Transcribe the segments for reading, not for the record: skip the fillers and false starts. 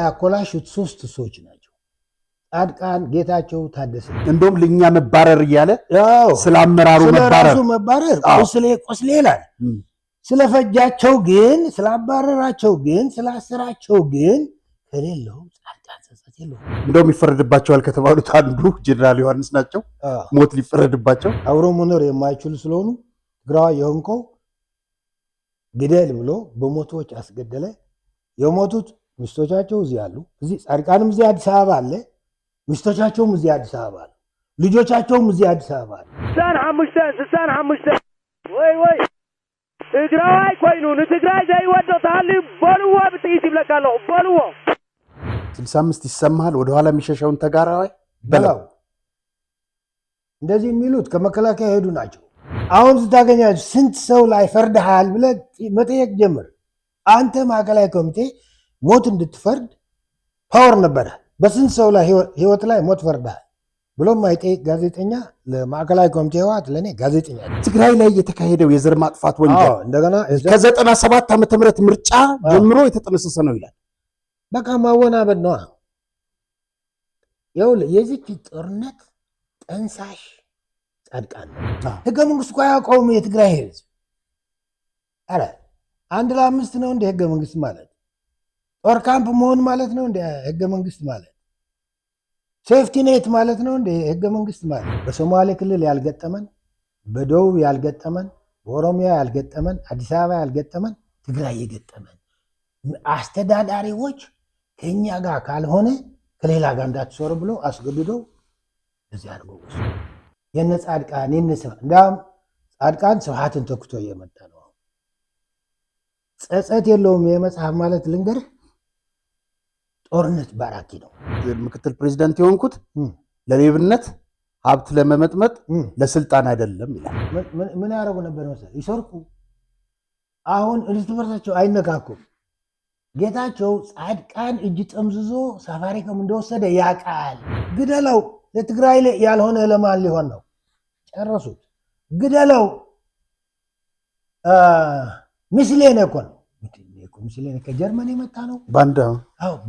ያኮላሹት ሶስት ሰዎች ናቸው። ጻድቃን ጌታቸው ታደሰ እንደውም ለኛ መባረር ይያለ ስላመራሩ መባረር ቁስሌ ይላል። ስለፈጃቸው ግን ስላባረራቸው ግን ስላሰራቸው ግን ከሌለው ጻድቃን ጸጸት የለው። እንደውም ይፈረድባቸዋል ከተባሉት አንዱ ጀነራል ዮሐንስ ናቸው። ሞት ሊፈረድባቸው አብሮ መኖር የማይችሉ ስለሆኑ ትግራዋይ የሆንከው ግደል ብሎ በሞቶች አስገደለ። የሞቱት ሚስቶቻቸው እዚህ አሉ። እዚህ ጻድቃንም እዚህ አዲስ አበባ አለ። ሚስቶቻቸውም እዚህ አዲስ አበባ አሉ። ልጆቻቸውም እዚህ አዲስ አበባ አሉ። ስሳን ሐሙሽተ ወይ ትግራዋይ ኮይኑ ንትግራይ ዘይወደው ታሊ በልዎ ብጥይት ይብለካለሁ በልዎ 65 ይሰማል። ወደ ኋላ የሚሸሸውን ተጋራዋይ በላው እንደዚህ የሚሉት ከመከላከያ ሄዱ ናቸው። አሁን ስታገኛቸው ስንት ሰው ላይ ፈርደሃል ብለህ መጠየቅ ጀምር። አንተ ማዕከላዊ ኮሚቴ ሞት እንድትፈርድ ፓወር ነበረ። በስንት ሰው ላይ ህይወት ላይ ሞት ፈርደሃል ብሎ ማይጠይቅ ጋዜጠኛ ለማዕከላዊ ኮሚቴ ህወሓት ለኔ ጋዜጠኛ። ትግራይ ላይ የተካሄደው የዘር ማጥፋት ወንጀል እንደገና ከ97 ዓመተ ምህረት ምርጫ ጀምሮ የተጠነሰሰ ነው ይላል። በቃ ማወናበድ ነው። ይኸውልህ የዚች ጦርነት ጠንሳሽ ጻድቃን ህገ መንግስት እኮ አያውቀውም የትግራይ ህዝብ። አረ 1 ለ5 ነው እንደ ህገ መንግስት ማለት ጦር ካምፕ መሆን ማለት ነው እንደ ህገ መንግስት ማለት ሴፍቲ ኔት ማለት ነው እንደ ህገ መንግስት ማለት። በሶማሌ ክልል ያልገጠመን፣ በደቡብ ያልገጠመን፣ በኦሮሚያ ያልገጠመን፣ አዲስ አበባ ያልገጠመን ትግራይ የገጠመን አስተዳዳሪዎች ከኛ ጋር ካልሆነ ከሌላ ጋር እንዳትሰሩ ብሎ አስገድደው እዚህ አድርገው የነ ጻድቃን እንዳውም ጻድቃን ስብሐትን ተክቶ እየመጣ ነው። ጸጸት የለውም የመጽሐፍ ማለት ልንገርህ፣ ጦርነት ባራኪ ነው። ምክትል ፕሬዚዳንት የሆንኩት ለሌብነት ሀብት ለመመጥመጥ ለስልጣን አይደለም ይላል። ምን ያደርጉ ነበር መሰለህ? ይሰርቁ። አሁን እርስ በርሳቸው አይነካኩም። ጌታቸው ጻድቃን እጅ ጠምዝዞ ሳፋሪኮም እንደወሰደ ያውቃል። ግደለው። ለትግራይ ያልሆነ ለማን ሊሆን ነው? ጨረሱት። ግደለው። ምስሌን እኮ ነው። ምስሌን ከጀርመን የመጣ ነው።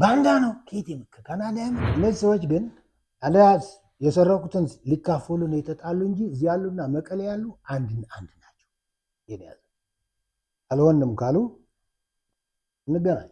ባንዳ ነው። ከየት ከካናዳ የመጣ። እነዚህ ሰዎች ግን አለያዝ የሰረቁትን ሊካፈሉ ነው የተጣሉ እንጂ እዚህ ያሉና መቀሌ ያሉ አንድ ናቸው። ይያዝ አልሆንም ካሉ እንገናኝ።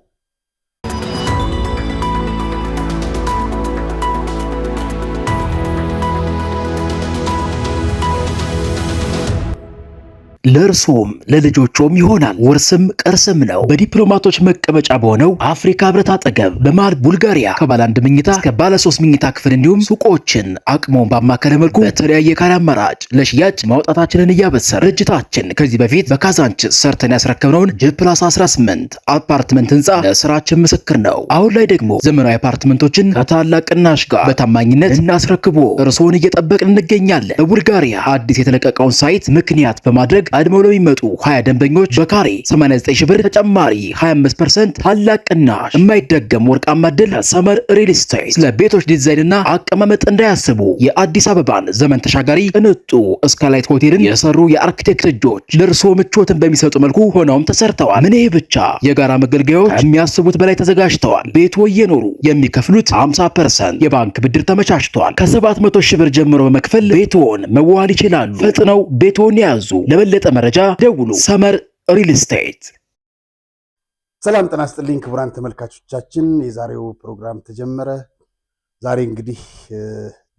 ለእርሶም ለልጆቹም ይሆናል። ውርስም ቅርስም ነው። በዲፕሎማቶች መቀመጫ በሆነው አፍሪካ ህብረት አጠገብ በመሃል ቡልጋሪያ ከባለ 1 መኝታ እስከ ባለ 3 መኝታ ክፍል እንዲሁም ሱቆችን አቅሞን ባማከለ መልኩ በተለያየ ካሬ አማራጭ ለሽያጭ ማውጣታችንን እያበሰረ ድርጅታችን ከዚህ በፊት በካዛንችስ ሰርተን ያስረከብነውን +18 አፓርትመንት ህንፃ ለስራችን ምስክር ነው። አሁን ላይ ደግሞ ዘመናዊ አፓርትመንቶችን ከታላቅ ቅናሽ ጋር በታማኝነት እናስረክቦ እርሶን እየጠበቅን እንገኛለን። በቡልጋሪያ አዲስ የተለቀቀውን ሳይት ምክንያት በማድረግ ቀድመው ለሚመጡ 20 ደንበኞች በካሬ 89 ሺህ ብር ተጨማሪ 25% ታላቅ ቅናሽ። የማይደገም ወርቃማ ዕድል ሰመር ሪል ስቴት። ስለ ቤቶች ዲዛይንና አቀማመጥ እንዳያስቡ የአዲስ አበባን ዘመን ተሻጋሪ ቅንጡ ስካይላይት ሆቴልን የሰሩ የአርኪቴክት እጆች ለእርሶ ምቾትን በሚሰጡ መልኩ ሆነውም ተሰርተዋል። ምን ይሄ ብቻ፣ የጋራ መገልገያዎች ከሚያስቡት በላይ ተዘጋጅተዋል። ቤቶ እየኖሩ የሚከፍሉት 50% የባንክ ብድር ተመቻችቷል። ከ700 ሺህ ብር ጀምሮ በመክፈል ቤቶን መዋል ይችላሉ። ፈጥነው ቤቶን ያዙ። ለበለጠ መረጃ ደውሉ። ሰመር ሪል ስቴት። ሰላም ጤና ይስጥልኝ ክቡራን ተመልካቾቻችን፣ የዛሬው ፕሮግራም ተጀመረ። ዛሬ እንግዲህ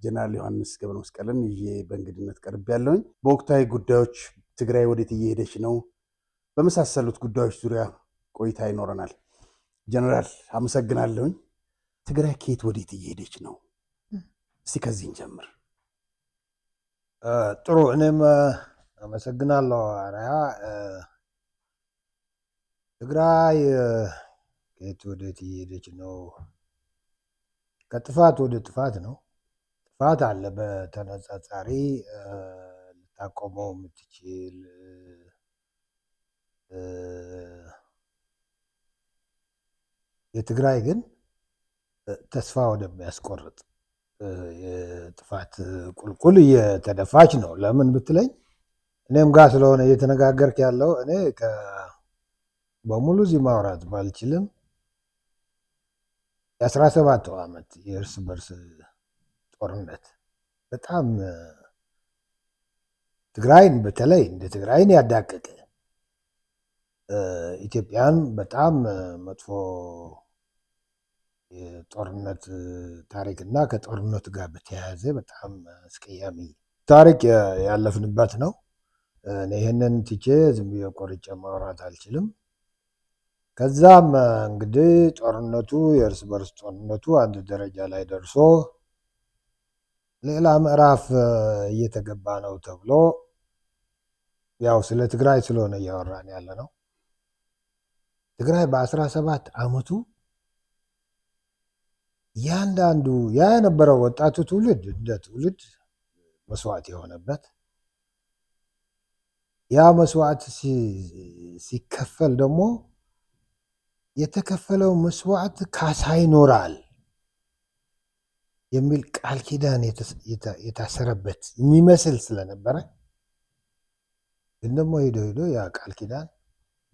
ጀነራል ዮሐንስ ገብረ መስቀልን ይዤ በእንግድነት ቀርብ ያለውኝ በወቅታዊ ጉዳዮች ትግራይ ወዴት እየሄደች ነው በመሳሰሉት ጉዳዮች ዙሪያ ቆይታ ይኖረናል። ጀነራል አመሰግናለሁኝ። ትግራይ ከየት ወዴት እየሄደች ነው? እስቲ ከዚህ እንጀምር። ጥሩ፣ እኔም አመሰግናለሁ አራያ። ትግራይ ከየት ወዴት እየሄደች ነው? ከጥፋት ወደ ጥፋት ነው። ጥፋት አለ በተነጻጻሪ ልታቆመው የምትችል የትግራይ ግን ተስፋ ወደሚያስቆርጥ የጥፋት ቁልቁል እየተደፋች ነው። ለምን ብትለኝ እኔም ጋር ስለሆነ እየተነጋገርክ ያለው እኔ በሙሉ እዚህ ማውራት ባልችልም የ17 ዓመት የእርስ በርስ ጦርነት በጣም ትግራይን በተለይ እንደ ትግራይን ያዳቀቀ ኢትዮጵያን በጣም መጥፎ የጦርነት ታሪክና ከጦርነቱ ጋር በተያያዘ በጣም አስቀያሚ ታሪክ ያለፍንበት ነው። ይህንን ትቼ ዝም ብዬ ቆርጬ ማውራት አልችልም። ከዛም እንግዲህ ጦርነቱ የእርስ በርስ ጦርነቱ አንድ ደረጃ ላይ ደርሶ ሌላ ምዕራፍ እየተገባ ነው ተብሎ ያው ስለ ትግራይ ስለሆነ እያወራን ያለ ነው። ትግራይ በ17 ዓመቱ ያንዳንዱ ያ የነበረው ወጣቱ ትውልድ እንደ ትውልድ መስዋዕት የሆነበት ያ መስዋዕት ሲከፈል ደግሞ የተከፈለው መስዋዕት ካሳ ይኖራል የሚል ቃል ኪዳን የታሰረበት የሚመስል ስለነበረ ግን ደግሞ ሄዶ ያ ቃል ኪዳን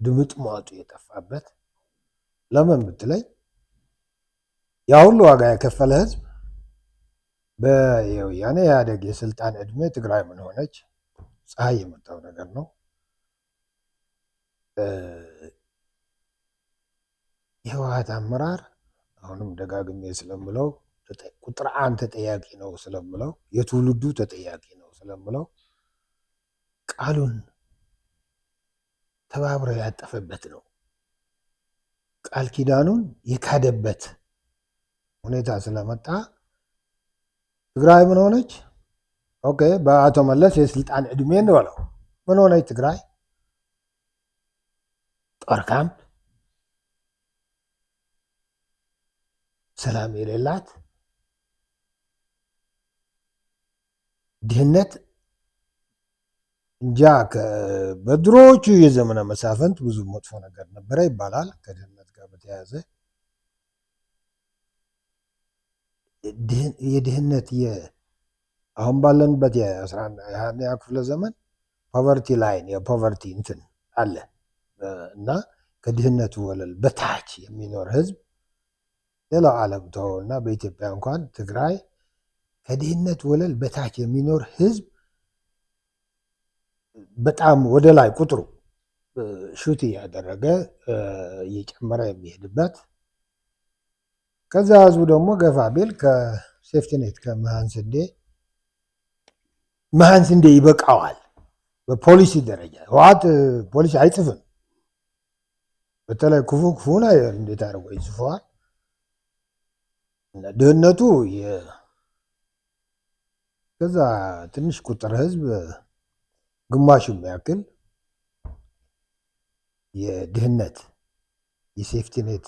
ድምጥማጡ የጠፋበት ለምን ብትለኝ ያ ሁሉ ዋጋ የከፈለ ህዝብ በወያኔ ኢህአዴግ የስልጣን ዕድሜ ትግራይ ምን ሆነች? ፀሐይ የመጣው ነገር ነው። የህወሓት አመራር አሁንም ደጋግሜ ስለምለው ቁጥር 1 ተጠያቂ ነው ስለምለው የትውልዱ ተጠያቂ ነው ስለምለው ቃሉን ተባብሮ ያጠፈበት ነው። ቃል ኪዳኑን የካደበት ሁኔታ ስለመጣ ትግራይ ምን ሆነች? ኦኬ በአቶ መለስ የስልጣን ዕድሜ እንበለው ምን ሆነች ትግራይ? ጦር ካምፕ፣ ሰላም የሌላት፣ ድህነት እንጃ በድሮዎቹ የዘመነ መሳፍንት ብዙ መጥፎ ነገር ነበረ ይባላል ከድህነት ጋር በተያያዘ የድህነት አሁን ባለንበት የ11ኛ ክፍለ ዘመን ፖቨርቲ ላይን የፖቨርቲ እንትን አለ እና ከድህነቱ ወለል በታች የሚኖር ህዝብ ሌላው ዓለም ተወውና በኢትዮጵያ እንኳን ትግራይ ከድህነት ወለል በታች የሚኖር ህዝብ በጣም ወደ ላይ ቁጥሩ ሹት እያደረገ እየጨመረ የሚሄድበት ከዛ ህዝቡ ደግሞ ገፋ ቢል ከሴፍቲኔት መሃን ስንዴ ይበቃዋል። በፖሊሲ ደረጃ ህወሓት ፖሊሲ አይጽፍም። በተለይ ክፉን እንዴት አድርጎ ይጽፈዋል። ድህነቱ ከዛ ትንሽ ቁጥር ህዝብ ግማሹ የሚያክል የድህነት የሴፍቲኔት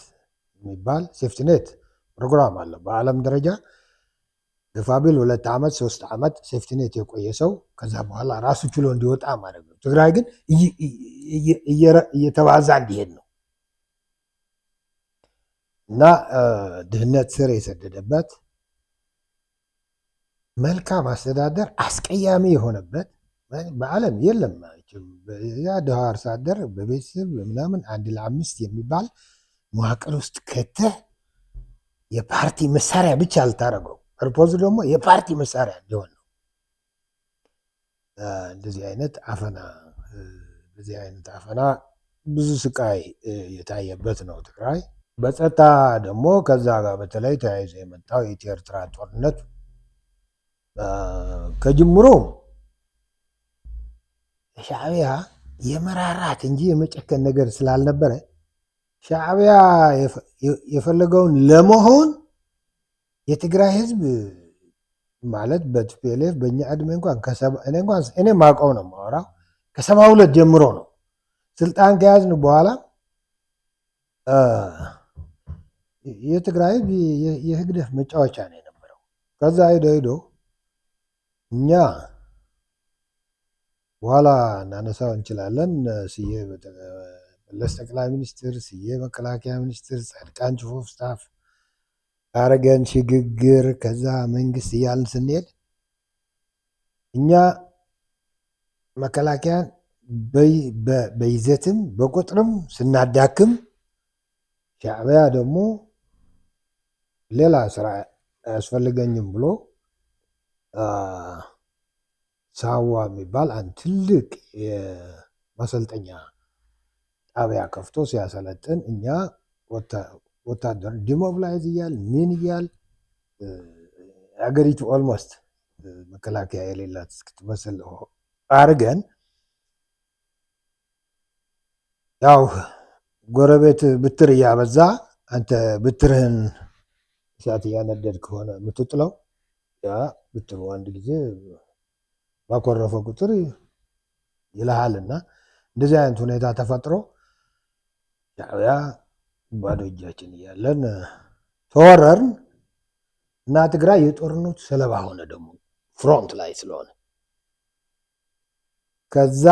የሚባል ሴፍቲኔት ፕሮግራም አለ በዓለም ደረጃ ገፋቢል 2 ዓመት 3 ዓመት ሴፍቲኔት የቆየ ሰው ከዛ በኋላ ራሱ ችሎ እንዲወጣ ማለት ነው። ትግራይ ግን እየተባዛ እንዲሄድ ነው እና ድህነት ስር የሰደደበት መልካም አስተዳደር አስቀያሚ የሆነበት በዓለም የለም። ያ ድሃ አርሶ አደር በቤተሰብ ምናምን 1 ለ5 የሚባል መዋቅር ውስጥ ከተህ የፓርቲ መሳሪያ ብቻ አልታረገው ፐርፖዙ ደግሞ የፓርቲ መሳሪያ እንዲሆን ነው። እንደዚህ አይነት አፈና ብዙ ስቃይ የታየበት ነው ትግራይ። በጸጥታ ደግሞ ከዛ ጋር በተለይ ተያይዞ የመጣው የኢትዮ ኤርትራ ጦርነት ከጅምሮ ሻዕቢያ የመራራት እንጂ የመጨከን ነገር ስላልነበረ ሻዕቢያ የፈለገውን ለመሆን የትግራይ ህዝብ ማለት በቲፒኤልኤፍ በእኛ ዕድሜ እንኳን እኔ ማውቀው ነው የማወራው ከ72 ጀምሮ ነው ስልጣን ከያዝን በኋላ የትግራይ የህግደፍ መጫወቻ ነው የነበረው። ከዛ ሄዶ እኛ በኋላ እናነሳው እንችላለን። ስዬ መለስ ጠቅላይ ሚኒስትር፣ ስዬ መከላከያ ሚኒስትር፣ ጻድቃን ቺፍ ኦፍ ስታፍ አረገን ሽግግር፣ ከዛ መንግስት እያልን ስንሄድ እኛ መከላከያን በይዘትም በቁጥርም ስናዳክም ሻዕቢያ ደግሞ ሌላ ስራ አያስፈልገኝም ብሎ ሳዋ የሚባል አንድ ትልቅ የማሰልጠኛ ጣቢያ ከፍቶ ሲያሰለጥን እኛ ወታደር ዲሞብላይዝ እያል ምን እያል አገሪቱ ኦልሞስት መከላከያ የሌላት እስክትመስል አድርገን ያው ጎረቤት ብትር እያበዛ አንተ ብትርህን እሳት እያነደድ ከሆነ የምትጥለው ያ ብትሩ አንድ ጊዜ ባኮረፈ ቁጥር ይልሃልና እንደዚህ አይነት ሁኔታ ተፈጥሮ ሻዕቢያ ባዶ እጃችን እያለን ተወረርን እና ትግራይ የጦርነቱ ሰለባ ሆነ። ደግሞ ፍሮንት ላይ ስለሆነ ከዛ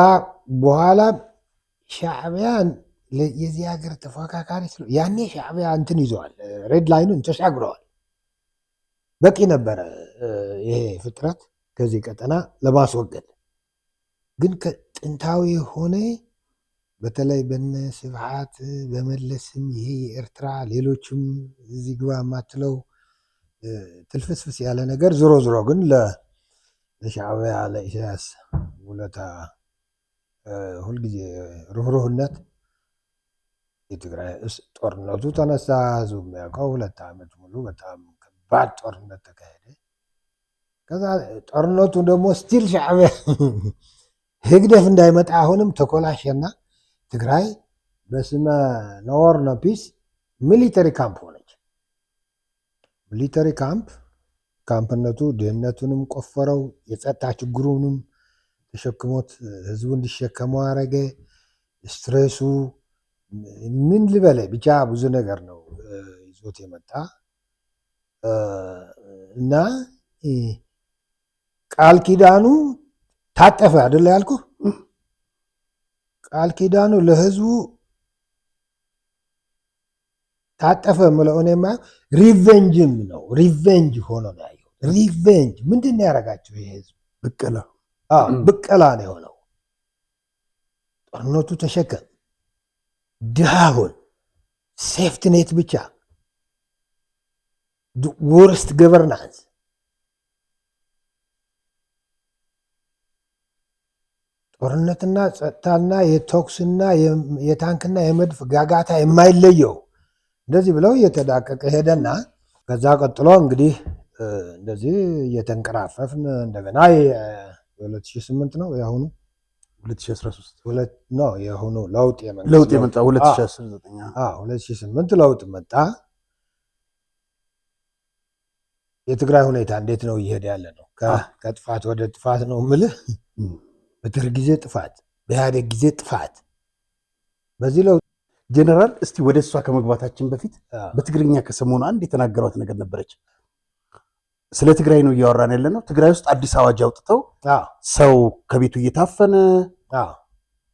በኋላ ሻዕቢያ የዚህ ሀገር ተፎካካሪ ያኔ ሻዕቢያ እንትን ይዘዋል፣ ሬድ ላይኑን ተሻግረዋል። በቂ ነበረ ይሄ ፍጥረት ከዚህ ቀጠና ለማስወገድ። ግን ጥንታዊ ሆነ በተለይ በነ ስብሐት በመለስም ይሄ የኤርትራ ሌሎችም እዚህ ግባ የማትለው ትልፍስፍስ ያለ ነገር ዞሮ ዞሮ ግን ለሻዕቢያ ለኢሳያስ ውለታ ሁልጊዜ ርህሩህነት የትግራይ ጦርነቱ ተነሳ። ህዝቡ የሚያውቀው 2 ዓመት ሙሉ በጣም ከባድ ጦርነት ተካሄደ። ከዛ ጦርነቱ ደግሞ ስቲል ሻዕቢያ ህግደፍ እንዳይመጣ አሁንም ተኮላሸና ትግራይ በስመ ነወር ነው ፒስ ሚሊተሪ ካምፕ ሆነች። ሚሊተሪ ካምፕነቱ ድህነቱንም ቆፈረው የጸጥታ ችግሩንም ተሸክሞት ህዝቡ እንዲሸከመው አረገ። ስትሬሱ ምን ልበለ ብቻ ብዙ ነገር ነው ይዞት የመጣ እና ቃል ኪዳኑ ታጠፈ አይደለ ያልኩ። ቃል ኪዳኑ ለህዝቡ ታጠፈ ምለው እኔማ ሪቬንጅም ነው። ሪቬንጅ ሆኖ ነው ያየው። ሪቬንጅ ምንድን ነው ያደረጋቸው? ይሄ ህዝብ ብቀላ ነው የሆነው። ጦርነቱ ተሸከም፣ ድሃሁን፣ ሴፍትኔት ብቻ፣ ወርስት ገቨርናንስ። ጦርነትና ጸጥታና የተኩስና የታንክና የመድፍ ጋጋታ የማይለየው እንደዚህ ብለው እየተዳቀቀ ሄደና ከዛ ቀጥሎ እንግዲህ እንደዚህ እየተንቀራፈፍን እንደገና የ2008 ነው የአሁኑ 2013 ነው የአሁኑ ለውጥ የመጣ 2008 ለውጥ መጣ። የትግራይ ሁኔታ እንዴት ነው እየሄደ ያለ ነው? ከጥፋት ወደ ጥፋት ነው የምልህ። በደርግ ጊዜ ጥፋት፣ በኢህአዴግ ጊዜ ጥፋት። በዚህ ለውጥ ጀነራል፣ እስቲ ወደ እሷ ከመግባታችን በፊት በትግርኛ ከሰሞኑ አንድ የተናገሯት ነገር ነበረች። ስለ ትግራይ ነው እያወራን ያለ ነው። ትግራይ ውስጥ አዲስ አዋጅ አውጥተው ሰው ከቤቱ እየታፈነ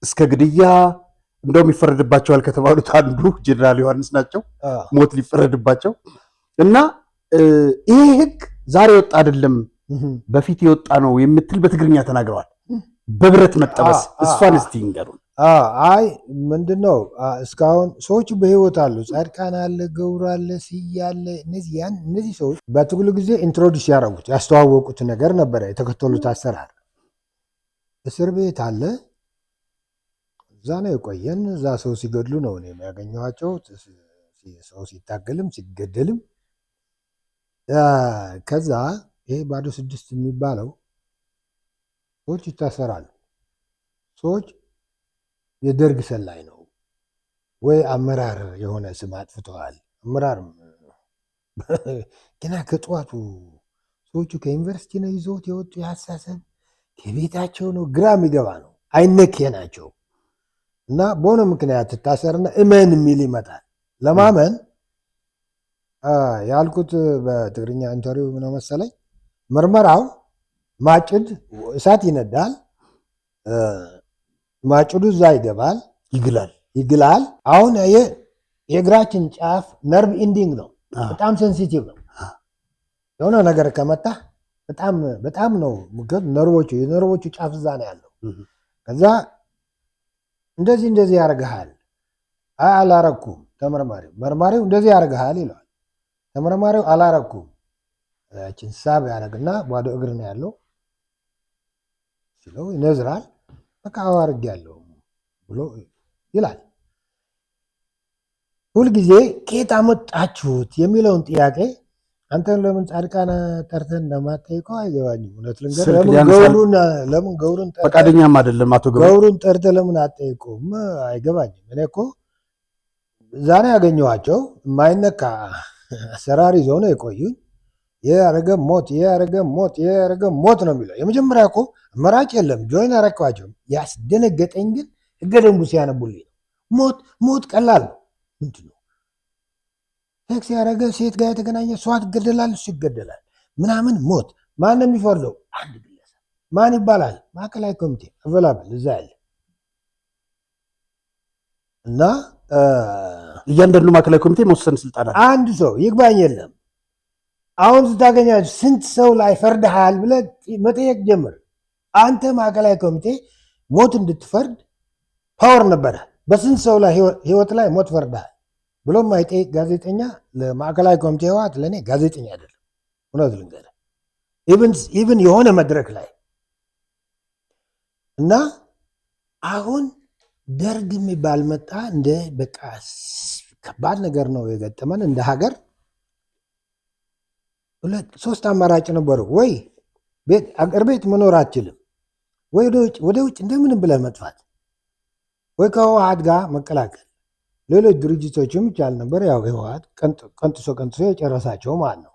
እስከ ግድያ እንደውም ይፈረድባቸዋል ከተባሉት አንዱ ጀነራል ዮሐንስ ናቸው። ሞት ሊፈረድባቸው እና ይሄ ህግ ዛሬ ወጣ አይደለም በፊት የወጣ ነው የምትል በትግርኛ ተናግረዋል። በብረት መጠበስ እሷን እስቲ ይንገሩን። አይ ምንድነው እስካሁን ሰዎች በህይወት አሉ። ጻድቃን አለ፣ ገብሩ አለ፣ ስዬ አለ። እነዚህ ሰዎች በትግሉ ጊዜ ኢንትሮዲስ ያደረጉት ያስተዋወቁት ነገር ነበረ። የተከተሉት አሰራር እስር ቤት አለ። እዛ ነው የቆየን። እዛ ሰው ሲገድሉ ነው እኔ የሚያገኘኋቸው። ሰው ሲታገልም ሲገደልም። ከዛ ይሄ ባዶ 6 የሚባለው ሰዎች ይታሰራሉ። ሰዎች የደርግ ሰላይ ነው ወይ አመራር የሆነ ስም አጥፍተዋል። አመራር ገና ከጠዋቱ ሰዎቹ ከዩኒቨርሲቲ ነው ይዘውት የወጡ የአሳሰብ ከቤታቸው ነው። ግራ የሚገባ ነው። አይነኬ ናቸው እና በሆነ ምክንያት ትታሰርና እመን የሚል ይመጣል። ለማመን ያልኩት በትግርኛ ኢንተርቪው ነው መሰለኝ። ምርመራው ማጭድ እሳት ይነዳል። ማጭዱ እዛ ይገባል፣ ይግላል። አሁን የእግራችን ጫፍ ነርቭ ኢንዲንግ ነው። በጣም ሴንሲቲቭ ነው። የሆነ ነገር ከመጣ በጣም ነው የነርቮቹ ጫፍ እዛ ነው ያለው። ከዛ እንደዚህ ያደርግሃል። አይ አላረኩም። መርማሪው እንደዚህ ያደርግሃል ይለዋል። ተመራማሪው አላረኩም ያችን ሳብ ያደርግና ባዶ እግር ነው ያለው ሲለው ይነዝራል። በቃ አዋርግ ያለው ብሎ ይላል። ሁልጊዜ ከየት አመጣችሁት የሚለውን ጥያቄ አንተን ለምን ጻድቃን ጠርተን እንደማትጠይቀው አይገባኝም። እውነት ልንገርህ፣ ለምን ገውሩን ፈቃደኛም አይደለም አቶ ገውሩን ጠርተህ ለምን አትጠይቀውም? አይገባኝም። እኔ እኮ ዛሬ ያገኘኋቸው የማይነካ አሰራር ይዘው ነው የቆዩኝ። ይህ ያደረገ ሞት፣ ይህ ያደረገ ሞት፣ ይህ ያደረገ ሞት ነው የሚለው። የመጀመሪያ እኮ አማራጭ የለም። ጆይን አረኳቸው። ያስደነገጠኝ ግን ህገ ደንቡ ሲያነቡልኝ ነው። ሞት ቀላል ነው። ምንድን ነው ሴክስ ያደረገ ሴት ጋር የተገናኘ እሷ ትገደላል፣ እሱ ይገደላል ምናምን። ሞት ማን ነው የሚፈርደው? አንድ ግለሰብ። ማን ይባላል? ማዕከላዊ ኮሚቴ አቬላብል እዛ ያለ እና እያንዳንዱ ማዕከላዊ ኮሚቴ መወሰን ስልጣን አለ። አንድ ሰው ይግባኝ የለም። አሁን ስታገኛቸው ስንት ሰው ላይ ፈርድሃል ብለህ መጠየቅ ጀምር። አንተ ማዕከላዊ ኮሚቴ ሞት እንድትፈርድ ፓወር ነበረ። በስንት ሰው ላይ ህይወት ላይ ሞት ፈርድሃል ብሎ ማይጠይቅ ጋዜጠኛ ለማዕከላዊ ኮሚቴ ህወሓት ለእኔ ጋዜጠኛ አይደለም። እውነት ልንገርህ፣ ኢቭን የሆነ መድረክ ላይ እና አሁን ደርግ የሚባል መጣ። እንደ በቃ ከባድ ነገር ነው የገጠመን እንደ ሀገር። ሶስት አማራጭ ነበሩ። ወይ አገር ቤት መኖር አችልም፣ ወይ ወደ ውጭ እንደምንም ብለህ መጥፋት፣ ወይ ከህወሓት ጋር መቀላቀል። ሌሎች ድርጅቶችም ይቻል ነበር። ያው ህወሓት ቀንጥሶ የጨረሳቸው ማለት ነው።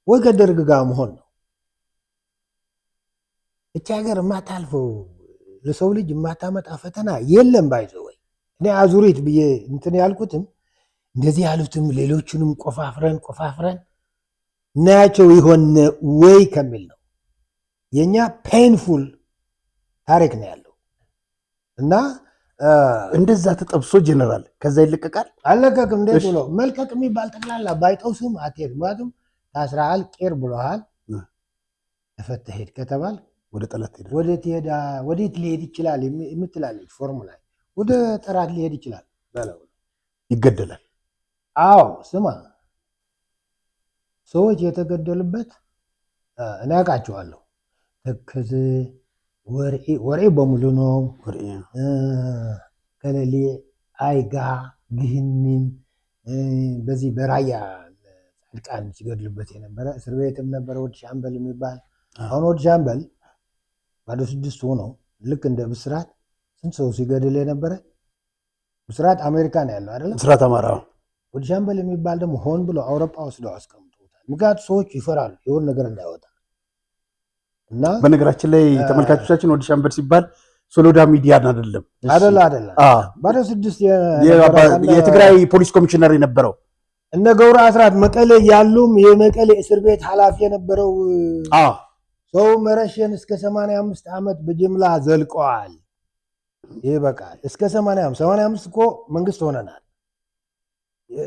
ወይ ከደርግ ጋር መሆን ነው። እቺ ሀገር የማታልፈው ለሰው ልጅ የማታመጣ ፈተና የለም። ባይዘ ወይ እኔ አዙሪት ብዬ እንትን ያልኩትም እንደዚህ ያሉትም ሌሎቹንም ቆፋፍረን እናያቸው ይሆን ወይ ከሚል ነው። የኛ ፔንፉል ታሪክ ነው ያለው እና እንደዛ ተጠብሶ ጀነራል ከዛ ይለቀቃል። አለቀቅም እንዴት ብሎ መልቀቅ የሚባል ጠቅላላ ባይጠውሱም አትሄድ። ምክንያቱም ታስረሃል፣ ቄር ብሎሃል፣ ተፈተህ ሄድ ከተባል ወደ ጠላት ሄደ። ወዴት ሊሄድ ይችላል የምትላለች ፎርሙላ ወደ ጠራት ሊሄድ ይችላል በለው ይገደላል። አዎ ስማ፣ ሰዎች የተገደሉበት እኔ አውቃቸዋለሁ። ተከዜ ወሬ በሙሉ ነው። ከሌሌ አይጋ ግህንም በዚህ በራያ ጻድቃን ሲገድሉበት የነበረ እስር ቤትም ነበረ ወድ ሻምበል የሚባል። አሁን ወድ ሻምበል ባዶ 6 ሆነው ልክ እንደ ብስራት ስንት ሰው ሲገድል የነበረ። ብስራት አሜሪካ ነው ያለው አይደለም? ብስራት አማራ። ወድ ሻምበል የሚባል ደግሞ ሆን ብሎ አውሮፓ ወስደው አስቀምጠውታል። ምክንያቱ ሰዎች ይፈራሉ የሆነ ነገር እንዳይወጣ። እና በነገራችን ላይ ተመልካቾቻችን ወድ ሻምበል ሲባል ሶሎዳ ሚዲያን አይደለም ባዶ 6 የትግራይ ፖሊስ ኮሚሽነር የነበረው እነ ገብሩ አስራት መቀሌ ያሉም የመቀሌ እስር ቤት ኃላፊ የነበረው ሰው መረሸን እስከ 85 ዓመት በጅምላ ዘልቀዋል። ይሄ በቃ እስከ 85 እኮ መንግስት ሆነናል።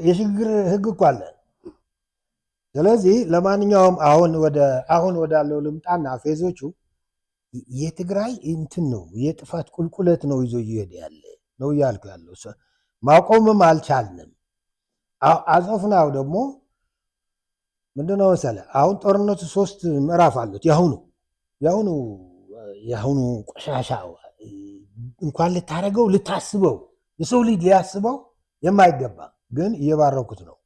የሽግግር ህግ እኮ አለ። ስለዚህ ለማንኛውም አሁን ወዳለው ልምጣና ፌዞቹ የትግራይ እንትን ነው የጥፋት ቁልቁለት ነው ይዞ እየሄደ ያለ ነው እያልኩ ያለው። ማቆምም አልቻልንም። አጾፍናው ደግሞ ምንድነው መሰለህ አሁን ጦርነቱ 3 ምዕራፍ አሉት። ያሁኑ ቆሻሻ እንኳን ልታረገው ልታስበው የሰው ልጅ ሊያስበው የማይገባ ግን እየባረኩት ነው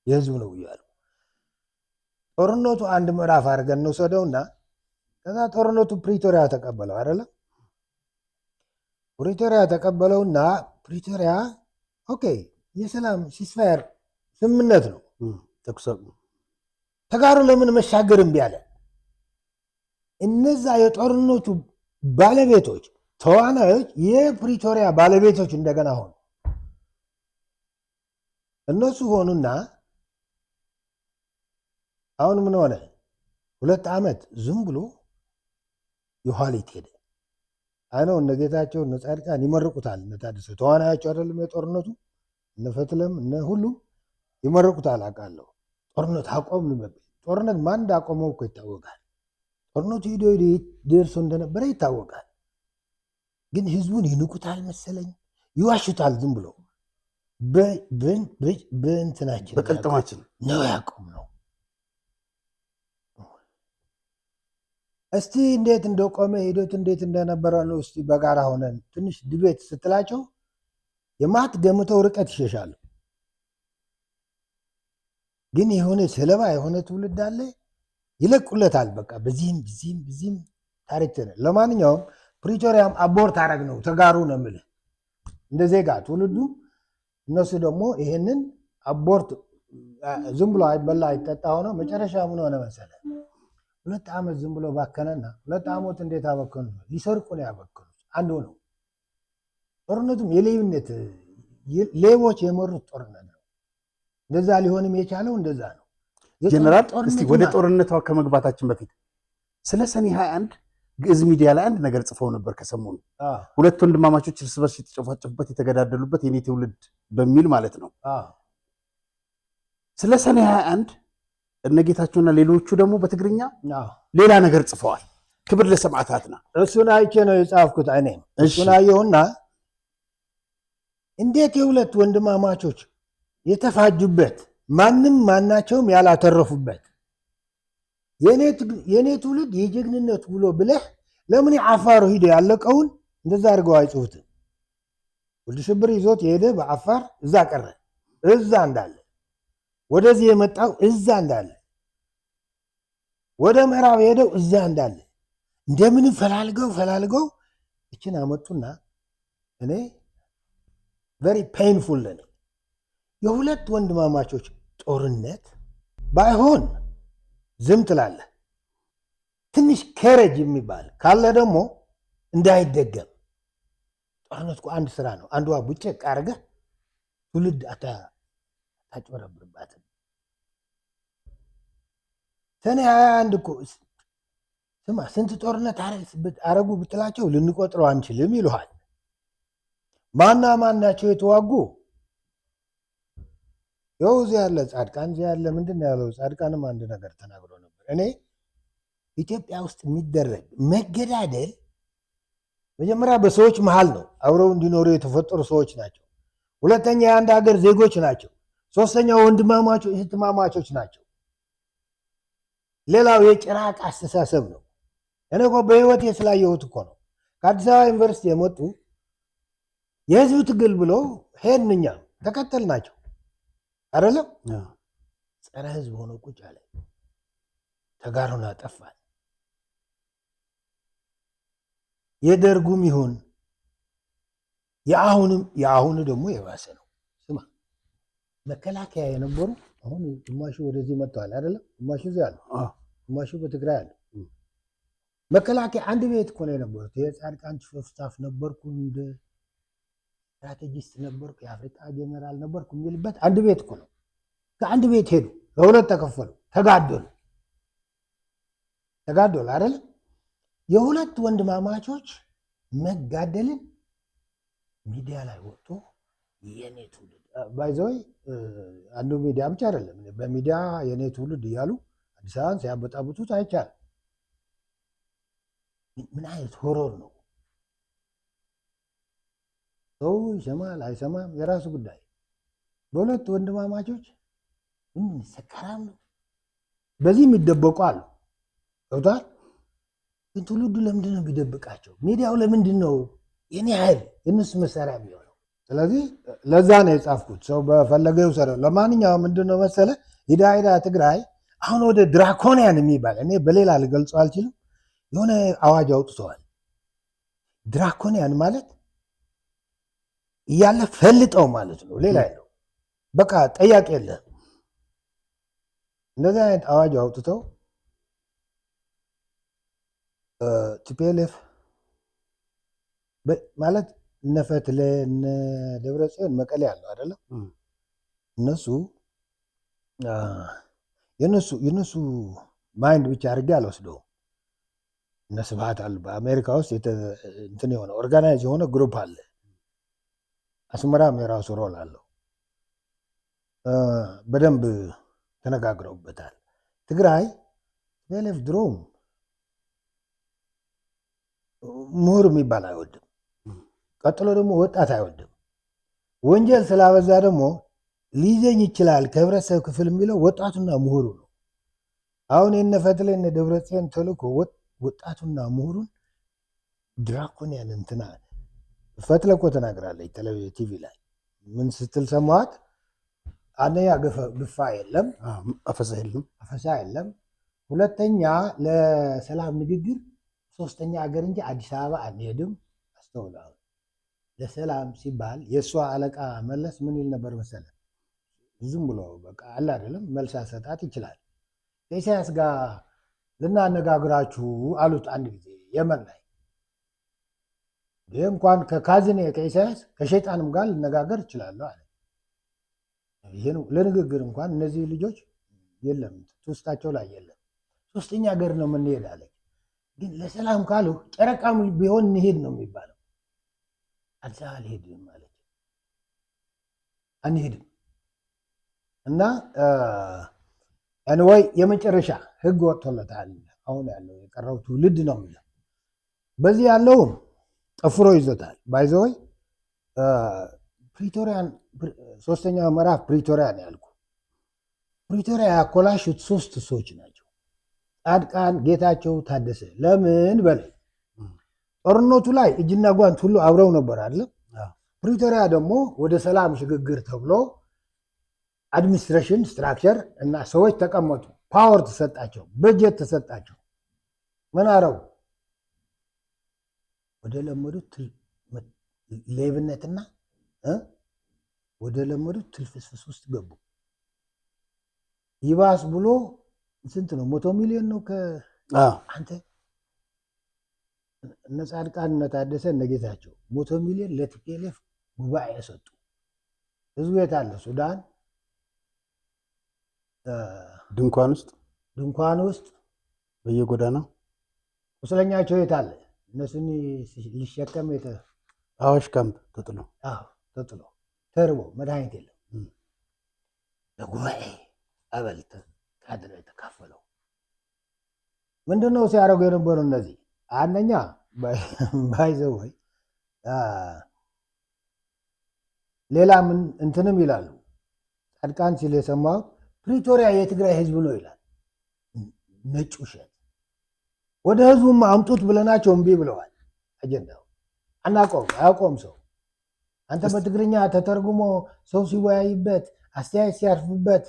የህዝብ ነው እያሉ ጦርነቱ 1 ምዕራፍ አድርገን እንውሰደውና ከዛ ጦርነቱ ፕሪቶሪያ ተቀበለው አይደለም? ፕሪቶሪያ ተቀበለውና ፕሪቶሪያ ኦኬ የሰላም ሲስፋየር ስምምነት ነው። ተጋሩ ለምን መሻገር እምቢ አለ? እነዛ የጦርነቱ ባለቤቶች ተዋናዮች የፕሪቶሪያ ባለቤቶች እንደገና ሆኑ። እነሱ ሆኑና አሁን ምን ሆነ? 2 ዓመት ዝም ብሎ የኋሊት ሄደ። አይነው እነ ጌታቸው እነ ጻድቃን ይመርቁታል። እነ ታደሰ ተዋናዮች አይደለም የጦርነቱ እነ ፈትለም እነ ሁሉም ይመርቁታል። አውቃለሁ። ጦርነት አቆም ነበር። ጦርነት ማን እንዳቆመው እኮ ይታወቃል። ጦርነቱ ሂዶ ደርሶ እንደነበረ ይታወቃል። ግን ህዝቡን ይንቁታል መሰለኝ፣ ይዋሹታል ዝም ብሎ በእንትናችን በቅልጥማችን ነው ያቆም ነው። እስቲ እንዴት እንደቆመ ሂደቱ እንዴት እንደነበረ ነው። እስቲ በጋራ ሆነን ትንሽ ዲቤት ስትላቸው የማትገምተው ርቀት ይሸሻሉ። ግን የሆነ ሰለባ የሆነ ትውልድ አለ፣ ይለቁለታል። በቃ በዚህም ታሪክ ነው። ለማንኛውም ፕሪቶሪያም አቦርት አረግ ነው ተጋሩ ነው የምልህ እንደ ዜጋ ትውልዱ። እነሱ ደግሞ ይሄንን አቦርት ዝም ብሎ አይበላ አይጠጣ ሆነ መጨረሻ ምን ሆነ መሰለ 2 ዓመት ዝም ብሎ ባከነና 2 ዓመት እንዴት አበከኑ? ሊሰርቁ ነው ያበከኑት። አንዱ ነው ጦርነቱም የሌብነት ሌቦች የመሩት ጦርነት ነው። እንደዛ ሊሆንም የቻለው እንደዛ ነው። ጀነራል እስቲ ወደ ጦርነቷ ከመግባታችን በፊት ስለ ሰኔ 21 ግዕዝ ሚዲያ ላይ አንድ ነገር ጽፈው ነበር ከሰሞኑ። ሁለት ወንድማማቾች እርስ በርስ የተጨፋጨፉበት የተገዳደሉበት የኔ ትውልድ በሚል ማለት ነው። ስለ ሰኔ 21 እነጌታቸውና ሌሎቹ ደግሞ በትግርኛ ሌላ ነገር ጽፈዋል። ክብር ለሰማዕታትና እሱን አይቼ ነው የጻፍኩት። እኔም እሱን አየሁና እንዴት የሁለት ወንድማማቾች የተፋጁበት ማንም ማናቸውም ያላተረፉበት የኔ ትውልድ የጀግንነት ብሎ ብለህ ለምን የአፋሩ ሂደ ያለቀውን እንደዛ አድርገው አይጽፉትም? ወልድ ሽብር ይዞት የሄደ በአፋር እዛ ቀረ፣ እዛ እንዳለ ወደዚህ የመጣው እዛ እንዳለ ወደ ምዕራብ የሄደው እዛ እንዳለ እንደምንም ፈላልገው እችን አመጡና እኔ ቨሪ ፔንፉል ለኔ የሁለት ወንድማማቾች ጦርነት ባይሆን ዝም ትላለህ። ትንሽ ከረጅ የሚባል ካለ ደግሞ እንዳይደገም። ጦርነት እኮ አንድ ስራ ነው። አንዷ ቡጭቅ አድርገህ ትውልድ አታጭበረብርባትም። ሰኔ 21 እኮ ስማ ስንት ጦርነት አረጉ ብትላቸው ልንቆጥረው አንችልም ይሉሃል። ማና ናቸው የተዋጉ? ይኸው እዚህ ያለ ጻድቃን እዚህ ያለ ምንድን ነው ያለው? ጻድቃንም አንድ ነገር ተናግሮ ነበር። እኔ ኢትዮጵያ ውስጥ የሚደረግ መገዳደል መጀመሪያ በሰዎች መሃል ነው። አብረው እንዲኖሩ የተፈጠሩ ሰዎች ናቸው። ሁለተኛ የአንድ ሀገር ዜጎች ናቸው። ሶስተኛ ወንድማማቾች እህትማማቾች ናቸው። ሌላው የጭራቅ አስተሳሰብ ነው። እኔ እኮ በህይወት ስላየሁት እኮ ነው። ከአዲስ አበባ ዩኒቨርሲቲ የመጡ የህዝብ ትግል ብሎ ሄድን፣ እኛም ተከተል ናቸው አይደለም። ጸረ ህዝብ ሆኖ ቁጭ አለ። ተጋሩን አጠፋል። የደርጉም ይሁን የአሁኑ ደግሞ የባሰ ነው። ስማ መከላከያ የነበሩ አሁን ግማሹ ወደዚህ መጥተዋል አይደለም። ግማሹ እዚህ አለ፣ ግማሹ በትግራይ አለ። መከላከያ አንድ ቤት እኮ ነው የነበሩት። የጻድቃን ቺፍ ኦፍ ስታፍ ነበርኩ፣ እንደ ስትራቴጂስት ነበርኩ፣ የአፍሪካ ጀነራል ነበርኩ የሚልበት አንድ ቤት እኮ ነው። ከአንድ ቤት ሄዱ፣ ለሁለት ተከፈሉ፣ ተጋደሉ አይደለም። የሁለት ወንድማማቾች መጋደልን ሚዲያ ላይ ወጥቶ የኔ ትውልድ ባይዘይ አንዱ ሚዲያ ብቻ አይደለም፣ በሚዲያ የኔ ትውልድ እያሉ አዲስ አበባን ሲያበጣብጡት አይቻልም። ምን አይነት ሆሮር ነው! ሰው ይሰማል አይሰማም የራሱ ጉዳይ። በሁለት ወንድማማቾች ምን ሰካራም ነው። በዚህ የሚደበቁ አሉ። ገብቷል። ግን ትውልዱ ለምንድን ነው የሚደብቃቸው? ሚዲያው ለምንድን ነው የኔ ኃይል የእነሱ መሳሪያ የሚሆነው? ስለዚህ ለዛ ነው የጻፍኩት። ሰው በፈለገው ይውሰደው። ለማንኛውም ምንድን ነው መሰለ ሂዳ ትግራይ አሁን ወደ ድራኮኒያን የሚባል እኔ በሌላ ልገልጸው አልችልም። የሆነ አዋጅ አውጥተዋል። ድራኮኒያን ማለት እያለ ፈልጠው ማለት ነው። ሌላ ያለው በቃ ጠያቂ የለህም። እንደዚህ አይነት አዋጅ አውጥተው ቲፒኤልኤፍ ማለት እነ ፈትለ እነ ደብረጽዮን መቀሌ ያለው አይደለም። እነሱ የነሱ ማይንድ ብቻ አድርጌ አልወስደውም። እነ ስብሃት አሉ። በአሜሪካ ውስጥ እንትን የሆነ ኦርጋናይዝ የሆነ ግሩፕ አለ። አስመራም የራሱ ሮል አለው። በደንብ ተነጋግረውበታል። ትግራይ ቲፒኤልኤፍ ድሮም ምሁር የሚባል አይወድም። ቀጥሎ ደግሞ ወጣት አይወድም። ወንጀል ስላበዛ ደግሞ ሊይዘኝ ይችላል ከህብረተሰብ ክፍል የሚለው ወጣቱና ምሁሩ ነው። አሁን የነፈትለ እነ ደብረጽዮን ተልእኮ ወጣቱና ምሁሩን ድራኮንያን እንትና ፈትለ እኮ ተናግራለች ቲቪ ላይ ምን ስትል ሰማዋት? አንደኛ ግፋ የለም፣ አፈሳ የለም። ሁለተኛ ለሰላም ንግግር ሶስተኛ ሀገር እንጂ አዲስ አበባ አንሄድም። አስተውላው ለሰላም ሲባል የእሷ አለቃ መለስ ምን ይል ነበር መሰለ? ዝም ብሎ በቃ አለ አይደለም መልስ አሰጣት ይችላል። ከኢሳያስ ጋር ልናነጋግራችሁ አሉት አንድ ጊዜ የመን ላይ። ይህ እንኳን ከካዝኔ ከኢሳያስ ከሸይጣንም ጋር ልነጋገር እችላለሁ አለ። ይህን ለንግግር እንኳን እነዚህ ልጆች የለም ውስጣቸው ላይ የለም። ሶስተኛ ሀገር ነው የምንሄድ አለ። ግን ለሰላም ካሉ ጨረቃም ቢሆን እንሄድ ነው የሚባለው። አዲስ አበባ አልሄድም ማለት አንሄድም። እና አንወይ የመጨረሻ ህግ ወጥቶለታል። አሁን ያለው የቀረው ትውልድ ነው የሚለው በዚህ ያለው ጠፍሮ ይዞታል። ባይዘወይ ፕሪቶሪያን ሶስተኛ ምዕራፍ ፕሪቶሪያን ያልኩ ፕሪቶሪያ ያኮላሹት 3 ሰዎች ናቸው። ጻድቃን፣ ጌታቸው፣ ታደሰ። ለምን በለ ጦርነቱ ላይ እጅና ጓንት ሁሉ አብረው ነበር አይደል? ፕሪቶሪያ ደግሞ ወደ ሰላም ሽግግር ተብሎ አድሚኒስትሬሽን ስትራክቸር እና ሰዎች ተቀመጡ። ፓወር ተሰጣቸው፣ በጀት ተሰጣቸው። ምን አረው? ወደ ለመዱት ሌብነትና ወደ ለመዱት ትልፍስፍስ ውስጥ ገቡ። ይባስ ብሎ ስንት ነው? 100 ሚሊዮን ነው አንተ እነ ጻድቃን እነ ታደሰ እነ ጌታቸው 100 ሚሊዮን ለቲፒኤልኤፍ ጉባኤ ሰጡ። ህዝቡ የት አለ? ሱዳን ድንኳን ውስጥ በየጎዳናው ቁስለኛቸው የት አለ? እነሱን ሊሸከም አዋሽ ካምፕ ተጥሎ ተርቦ መድኃኒት የለም። ለጉባኤ አበል ካድሬ የተካፈለው ምንድነው ሲያደርጉ የነበሩ እነዚህ? አንደኛ ባይዘው ወይ ሌላ ምን እንትንም ይላሉ። ጻድቃን ሲል የሰማው ፕሪቶሪያ የትግራይ ህዝብ ነው ይላል። ነጭ ውሸት። ወደ ህዝቡም አምጡት ብለናቸው እምቢ ብለዋል። አጀንዳው አያውቀውም ሰው። አንተ በትግርኛ ተተርጉሞ ሰው ሲወያይበት አስተያየት ሲያርፍበት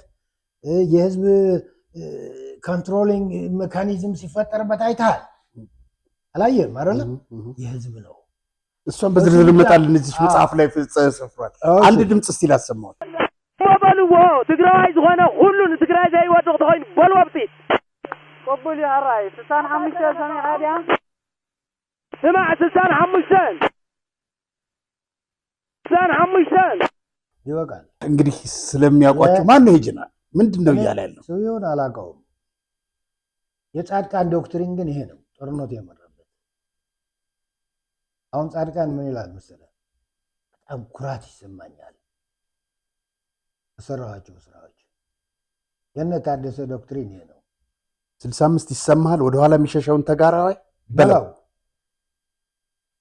የህዝብ ኮንትሮሊንግ ሜካኒዝም ሲፈጠርበት አይተሃል? አላየህም አይደለም? የህዝብ ነው። እሷን በዝርዝር እንመጣለን። እዚህ መጽሐፍ ላይ ሰፍሯል። አንድ ድምፅ እስቲ ላሰማው። በልዎ ትግራዋይ ዝኾነ ሁሉ ንትግራይ ዘይወድቕ ተኮይኑ በልዎ ብቲ قبل يا راي 65 سنه عادي سمع 65 ይበቃል። እንግዲህ ስለሚያውቋቸው ማን ነው ይጅናል? ምንድነው እያለ ያለው? ሰውየውን አላውቀውም። የጻድቃን ዶክትሪን ግን ይሄ ነው ጦርነቱ የመረበት። አሁን ጻድቃን ምን ይላል መሰለህ? በጣም ኩራት ይሰማኛል በሰራኋቸው ስራዎች። የነ ታደሰ ዶክትሪን ይሄ ነው። 65 ይሰማሃል? ወደኋላ የሚሸሸውን ተጋራዋይ በለው።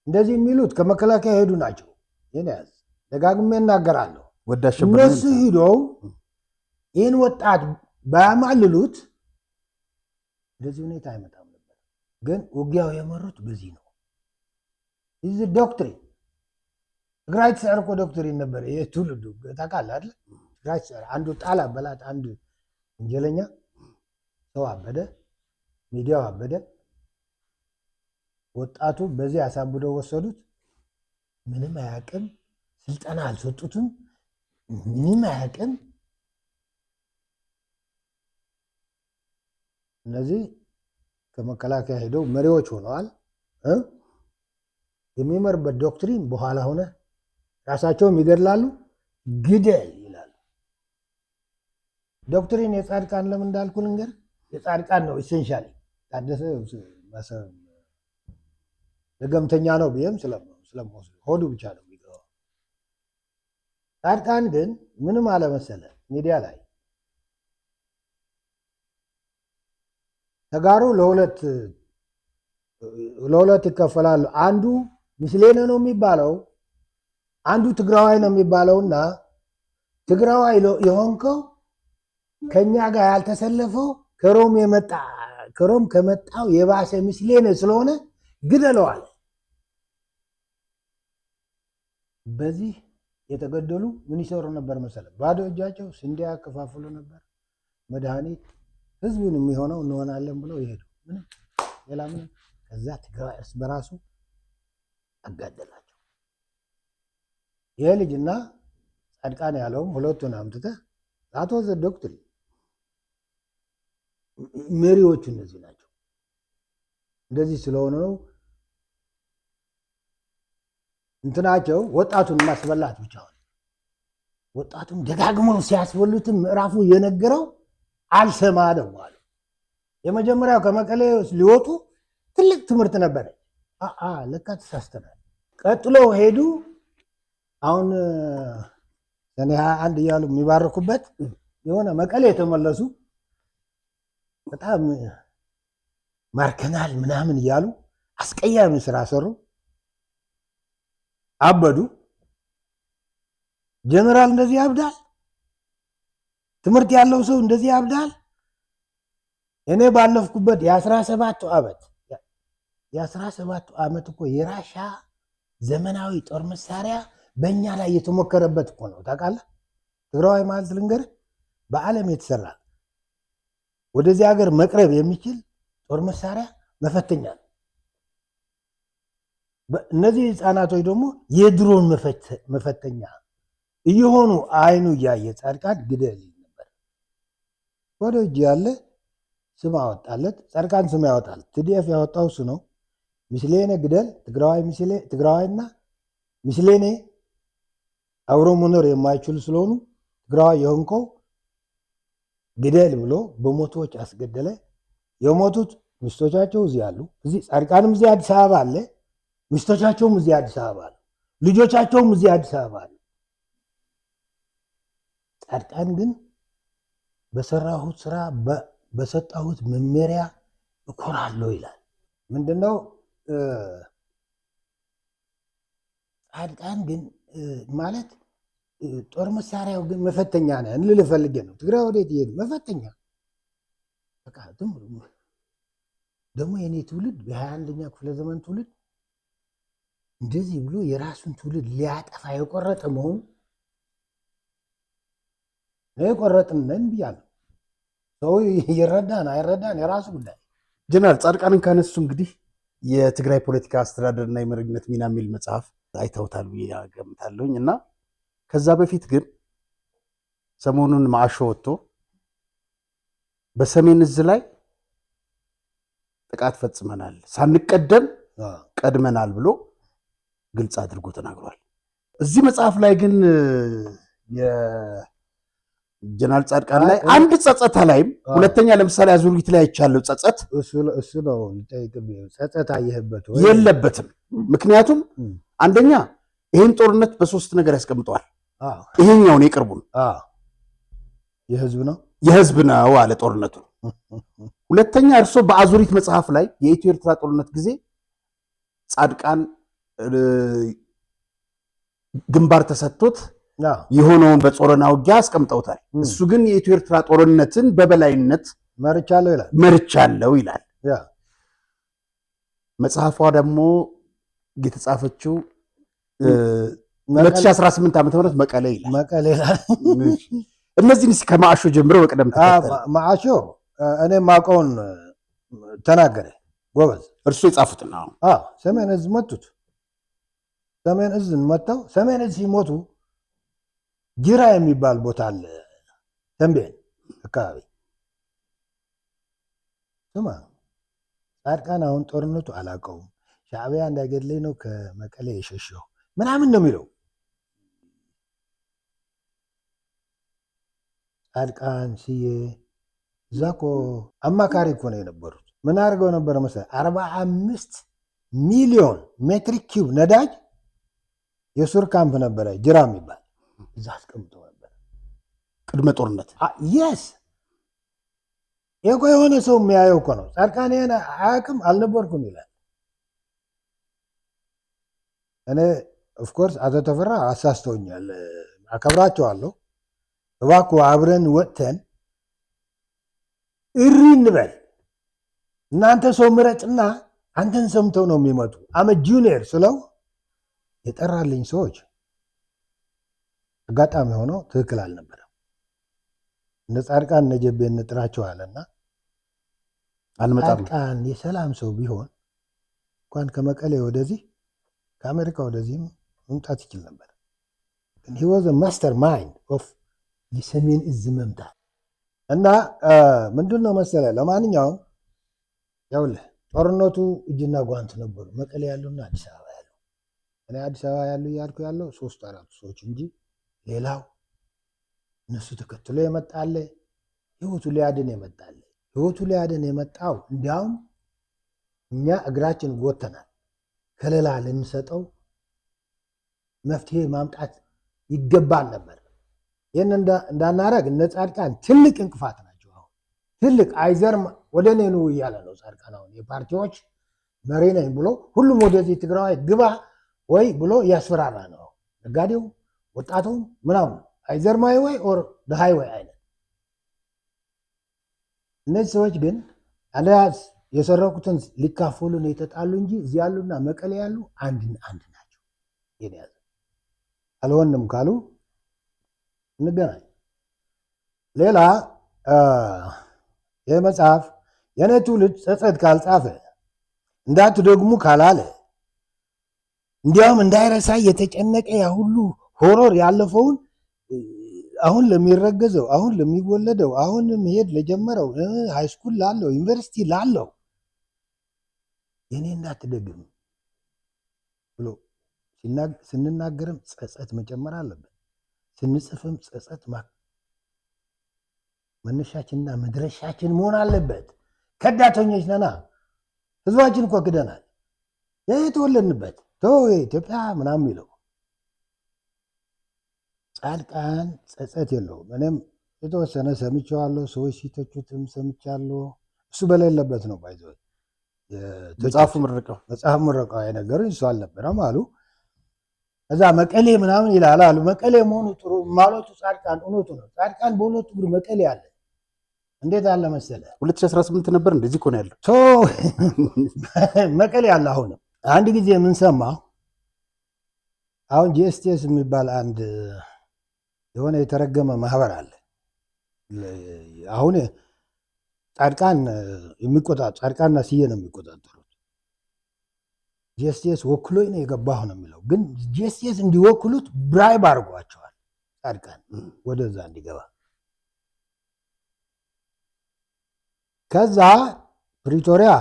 እንደዚህ የሚሉት ከመከላከያ ሄዱ ናቸው። ይሄን ያዝ ደጋግሜ እናገራለሁ። እነሱ ሂደው ይህን ወጣት ባያማልሉት እንደዚህ ሁኔታ አይመጣም ነበር። ግን ውጊያው የመሩት በዚህ ነው። ይህ ዶክትሪን ትግራይ ተሰዕር እኮ ዶክትሪን ነበር። የትውልዱ ታውቃለህ አይደል? ትግራይ ተሰዕር አንዱ ጣላ በላት አንዱ ወንጀለኛ ሰው አበደ፣ ሚዲያው አበደ። ወጣቱ በዚህ አሳብደው ወሰዱት። ምንም አያውቅም። ስልጠና አልሰጡትም። ምንም አያውቅም። እነዚህ ከመከላከያ ሄደው መሪዎች ሆነዋል። የሚመርበት ዶክትሪን በኋላ ሆነ ራሳቸውም ይገድላሉ። ግደል ይላሉ። ዶክትሪን የጻድቃን ለምን እንዳልኩ ልንገር። የጻድቃን ነው ኢሴንሻሊ። ታደሰ ለገምተኛ ነው ብዬም ስለምወስድ ሆዱ ብቻ ነው የሚገባው። ጻድቃን ግን ምንም አለመሰለ ሚዲያ ላይ ተጋሩ ለሁለት ይከፈላሉ። አንዱ ምስሌነ ነው የሚባለው አንዱ ትግራዋይ ነው የሚባለውና ትግራዋይ የሆንከው ከኛ ጋር ያልተሰለፈው ከሮም ከመጣው የባሰ ምስሌነ ስለሆነ ግደለዋል። በዚህ የተገደሉ ምን ይሰሩ ነበር መሰለህ? ባዶ እጃቸው ስንዴ ያከፋፍሉ ነበር፣ መድኃኒት ህዝቡን የሚሆነው እንሆናለን ብለው ይሄዱ። ምንም ሌላ ምንም። ከዛ ትግራዋይ እርስ በራሱ አጋደላቸው። ይሄ ልጅና ጻድቃን ያለውም ሁለቱን አምጥተህ አቶ ዶክትሪ መሪዎቹ እነዚህ ናቸው። እንደዚህ ስለሆነ ነው እንትናቸው ወጣቱን ማስበላት ብቻ ሆነ። ወጣቱን ደጋግመው ሲያስበሉትም ምዕራፉ የነገረው አልሰማ ደግሞ አሉ። የመጀመሪያው ከመቀሌ ሊወጡ ትልቅ ትምህርት ነበረ። ለካ ተሳስተናል። ቀጥሎ ሄዱ። አሁን ሰኔ 21 እያሉ የሚባርኩበት የሆነ መቀሌ የተመለሱ በጣም ማርከናል ምናምን እያሉ አስቀያሚ ስራ ሰሩ፣ አበዱ። ጀነራል እንደዚህ ያብዳል? ትምህርት ያለው ሰው እንደዚህ ያብዳል? እኔ ባለፍኩበት የ17 ዓመት እኮ የራሻ ዘመናዊ ጦር መሳሪያ በእኛ ላይ የተሞከረበት እኮ ነው። ታውቃለህ? ትግራዋይ ማለት ልንገርህ፣ በዓለም የተሰራ ወደዚህ ሀገር መቅረብ የሚችል ጦር መሳሪያ መፈተኛ ነው። እነዚህ ህፃናቶች ደግሞ የድሮን መፈተኛ እየሆኑ አይኑ እያየ ጻድቃን ግደል ነበር። ወደ እጅ ያለ ስም አወጣለት። ጻድቃን ስም ያወጣል። ትዲኤፍ ያወጣው እሱ ነው። ምስሌኔ ግደል፣ ትግራዋይና ምስሌኔ አብሮ መኖር የማይችሉ ስለሆኑ ትግራዋይ የሆንከው ግደል ብሎ በሞቶች አስገደለ። የሞቱት ሚስቶቻቸው እዚህ አሉ። እዚህ ጻድቃንም እዚህ አዲስ አበባ አለ። ሚስቶቻቸውም እዚህ አዲስ አበባ አሉ። ልጆቻቸውም እዚህ አዲስ አበባ አሉ። ጻድቃን ግን በሰራሁት ስራ በሰጣሁት መመሪያ እኮራለሁ ይላል። ምንድነው? ጻድቃን ግን ማለት ጦር መሳሪያው ግን መፈተኛ ነው ልልህ ፈልጌ ነው። ትግራይ ወዴት ይሄዱ? መፈተኛ በቃ ደግሞ የኔ ትውልድ የ21ኛ ክፍለ ዘመን ትውልድ እንደዚህ ብሎ የራሱን ትውልድ ሊያጠፋ የቆረጠ መሆኑ የቆረጥን ነን ብያለሁ። ሰው ይረዳን አይረዳን የራሱ ጉዳይ። ጀነራል ጻድቃንን ካነሱ እንግዲህ የትግራይ ፖለቲካ አስተዳደርና የመሪነት ሚና የሚል መጽሐፍ አይተውታል ብዬ ገምታለሁኝ እና ከዛ በፊት ግን ሰሞኑን ማዕሾ ወጥቶ በሰሜን እዝ ላይ ጥቃት ፈጽመናል፣ ሳንቀደም ቀድመናል ብሎ ግልጽ አድርጎ ተናግሯል። እዚህ መጽሐፍ ላይ ግን የጀነራል ጻድቃን ላይ አንድ ጸጸታ ላይም ሁለተኛ ለምሳሌ አዙሪት ላይ አይቻለው ጸጸት እሱ ነው ጸጸት አየህበት የለበትም። ምክንያቱም አንደኛ ይህን ጦርነት በሶስት ነገር ያስቀምጠዋል። ይሄኛውን የቅርቡን የህዝብ ነው አለ ጦርነቱ። ሁለተኛ እርሶ በአዙሪት መጽሐፍ ላይ የኢትዮ ኤርትራ ጦርነት ጊዜ ጻድቃን ግንባር ተሰጥቶት የሆነውን በጾረና ውጊያ አስቀምጠውታል። እሱ ግን የኢትዮ ኤርትራ ጦርነትን በበላይነት መርቻለሁ ይላል። መጽሐፏ ደግሞ የተጻፈችው 2018 ዓ.ም መቀሌ ይላል። እነዚህን ከማዕሾ ጀምሮ በቅደም ተከተል ማዕሾ እኔ ማውቀውን ተናገረ ጎበዝ። እርሱ የጻፉት ነው። ሰሜን እዝ መቱት። ሰሜን እዝን መተው ሰሜን እዝ ሲሞቱ ጅራ የሚባል ቦታ አለ ተንቤን አካባቢ። ስማ ጻድቃን አሁን ጦርነቱ አላውቀውም፣ ሻዕቢያ እንዳይገድለኝ ነው ከመቀሌ የሸሸው ምናምን ነው የሚለው። ጻድቃን ስዬ እዛ እኮ አማካሪ እኮ ነው የነበሩት። ምን አድርገው ነበረ መሰለህ? 45 ሚሊዮን ሜትሪክ ኪዩብ ነዳጅ የሱር ካምፕ ነበረ ጅራ የሚባል እዛ አስቀምጠው ነበር ቅድመ ጦርነት። የስ ይሄ እኮ የሆነ ሰው የሚያየው እኮ ነው። ጻድቃን አያውቅም አልነበርኩም ይላል። እኔ ኦፍኮርስ አቶ ተፈራ አሳስተውኛል። አከብራቸዋለሁ። እባክዎ አብረን ወጥተን እሪ እንበል። እናንተ ሰው ምረጥና አንተን ሰምተው ነው የሚመጡ። አመ ጁኒየር ስለው የጠራልኝ ሰዎች አጋጣሚ ሆኖ ትክክል አልነበረም። እንደ ጻድቃን እነ ጀቤ እንጥራቸዋለና ጻድቃን የሰላም ሰው ቢሆን እንኳን ከመቀሌ ወደዚህ ከአሜሪካ ወደዚህም መምጣት ይችል ነበር። ግን he was a mastermind of የሰሜን እዝ መምጣት እና ምንድን ነው መሰለ። ለማንኛውም ያውልህ ጦርነቱ እጅና ጓንት ነበሩ መቀሌ ያሉና አዲስ አበባ ያሉ። እኔ አዲስ አበባ ያሉ እያልኩ ያለው 3-4 ሰዎች እንጂ ሌላው እነሱ ተከትሎ የመጣለ ህይወቱ ሊያድን የመጣለ ህይወቱ ሊያድን የመጣው እንዲያውም እኛ እግራችን ጎተናል። ከለላ ልንሰጠው መፍትሄ ማምጣት ይገባል ነበር። ይህን እንዳናረግ እነ ጻድቃን ትልቅ እንቅፋት ናቸው። አሁን ትልቅ አይዘር ወደ እኔ ነው እያለ ነው ጻድቃን። አሁን የፓርቲዎች መሪ ነኝ ብሎ ሁሉም ወደዚህ ትግራዋይ ግባ ወይ ብሎ እያስፈራራ ነው። ነጋዴው፣ ወጣቱም ምናምን አይዘር ማይ ወይ ኦር ደ ሃይዌይ አይነት። እነዚህ ሰዎች ግን አለያዝ የሰረቁትን ሊካፈሉን የተጣሉ እንጂ እዚህ ያሉና መቀሌ ያሉ አንድ ናቸው። ይሄን ያዘ አልሆንም ካሉ እንገናኝ። ሌላ የመጽሐፍ የኔ ትውልድ ጸጸት ካልጻፈ እንዳትደግሙ ካላለ እንዲያውም እንዳይረሳ የተጨነቀ ያ ሁሉ ሆሮር ያለፈውን አሁን ለሚረገዘው አሁን ለሚወለደው አሁን መሄድ ለጀመረው ሃይስኩል ላለው ዩኒቨርሲቲ ላለው የኔ እንዳትደግም ብሎ ስንናገርም ጸጸት መጨመር አለበት። ስንጽፍም ጸጸት መነሻችንና መድረሻችን መሆን አለበት። ከዳተኞች ነና። ህዝባችን እኮ ክደናል። የተወለድንበት ኢትዮጵያ ምናምን የሚለው ጻድቃን ጸጸት የለውም። እኔም የተወሰነ ሰምቼዋለሁ። ሰዎች ሲተቹትም ሰምቻለሁ። እሱ በሌለበት ነው ባይዘ መጽሐፍ ምረቃው የነገሩኝ እሱ አልነበረም አሉ። እዛ መቀሌ ምናምን ይላል አሉ። መቀሌ መሆኑ ጥሩ ማለቱ ጻድቃን እውነቱ ነው። ጻድቃን በእውነቱ ብር መቀሌ አለ። እንዴት አለ መሰለ 2018 ነበር እንደዚህ እኮ ነው ያለው። መቀሌ አለ። አሁንም አንድ ጊዜ የምንሰማ አሁን ጂኤስቲኤስ የሚባል አንድ የሆነ የተረገመ ማህበር አለ። አሁን ጻድቃን ጻድቃንና ስዬ ነው የሚቆጣጠሩት። ጂኤስቲኤስ ወክሎኝ ነው የገባሁ ነው የሚለው። ግን ጂኤስቲኤስ እንዲወክሉት ብራይብ አድርጓቸዋል ጻድቃን ወደዛ እንዲገባ። ከዛ ፕሪቶሪያ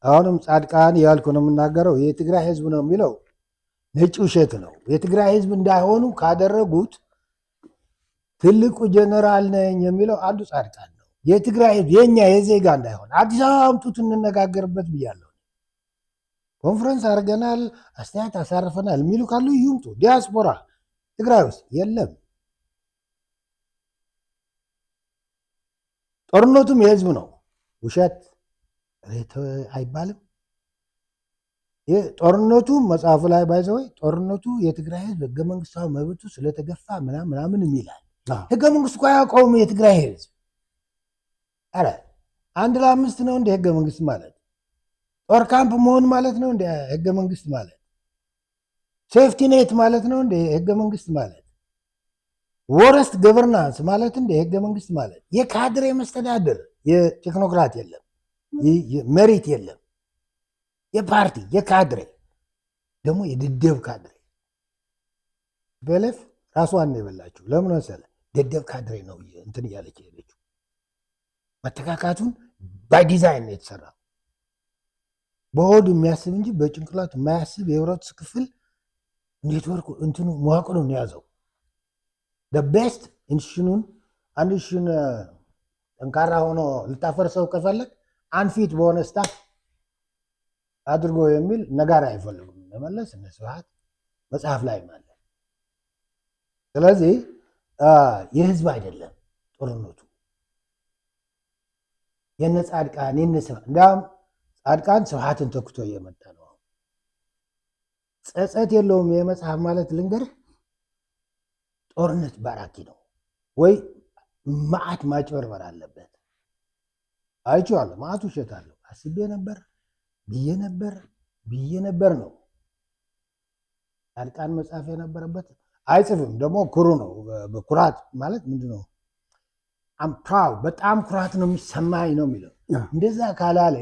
አሁንም ጻድቃን ያልኩ ነው የምናገረው። የትግራይ ህዝብ ነው የሚለው ነጭ ውሸት ነው። የትግራይ ህዝብ እንዳይሆኑ ካደረጉት ትልቁ ጀነራል ነኝ የሚለው አንዱ ጻድቃን ነው። የትግራይ ህዝብ የኛ የዜጋ እንዳይሆን አዲስ አበባ አምጡት እንነጋገርበት ብያለሁ። ኮንፈረንስ አድርገናል፣ አስተያየት አሳርፈናል የሚሉ ካሉ ይምጡ። ዲያስፖራ ትግራይ ውስጥ የለም። ጦርነቱም የህዝብ ነው። ውሸት አይባልም። ጦርነቱ መጽሐፉ ላይ ባይዘወይ ጦርነቱ የትግራይ ህዝብ ህገ መንግስታዊ መብቱ ስለተገፋ ምናምን የሚላል። ህገ መንግስት እኮ አያውቀውም የትግራይ ህዝብ። አረ 1:5 ነው እንደ ህገ መንግስት ማለት። ጦር ካምፕ መሆን ማለት ነው እንደ ህገ መንግስት ማለት። ሴፍቲ ኔት ማለት ነው እንደ ህገ መንግስት ማለት። ወረስት ገቨርናንስ ማለት እንደ ህገ መንግስት ማለት። የካድሬ መስተዳድር የቴክኖክራት የለም፣ መሬት የለም። የፓርቲ የካድሬ ደግሞ የድደብ ካድሬ በለፍ ራሷን ነው የበላችሁ። ለምን መሰለህ? ደደብ ካድሬ ነው እንትን እያለች ሄደችው። መተካካቱን ባይዲዛይን ነው የተሰራ። በሆዱ የሚያስብ እንጂ በጭንቅላቱ የማያስብ የህብረተሰብ ክፍል ኔትወርክ እንትኑ መዋቅሩን የያዘው ቤስት ኢንስቲትዩሽኑን አንድ ኢንስቲትዩሽን ጠንካራ ሆኖ ልታፈርሰው ከፈለግ አንፊት በሆነ ስታፍ አድርጎ የሚል ነጋር አይፈልጉም። መመለስ እነ ስብሐት መጽሐፍ ላይ ማለት። ስለዚህ የህዝብ አይደለም ጦርነቱ የነ ጻድቃን የነ ስብሐት። እንዲያውም ጻድቃን ስብሐትን ተክቶ እየመጣ ነው። ጸጸት የለውም የመጽሐፍ ማለት ልንገርህ፣ ጦርነት ባራኪ ነው ወይ መዓት ማጭበርበር አለበት። አይቼዋለሁ። መዓት ውሸት አለው። አስቤ ነበር ብዬ ነበር ነው ጻድቃን መጽሐፍ የነበረበት። አይጽፍም ደግሞ ኩሩ ነው። በኩራት ማለት ምንድን ነው? ፕራውድ በጣም ኩራት ነው የሚሰማኝ ነው የሚለው። እንደዛ ካላለ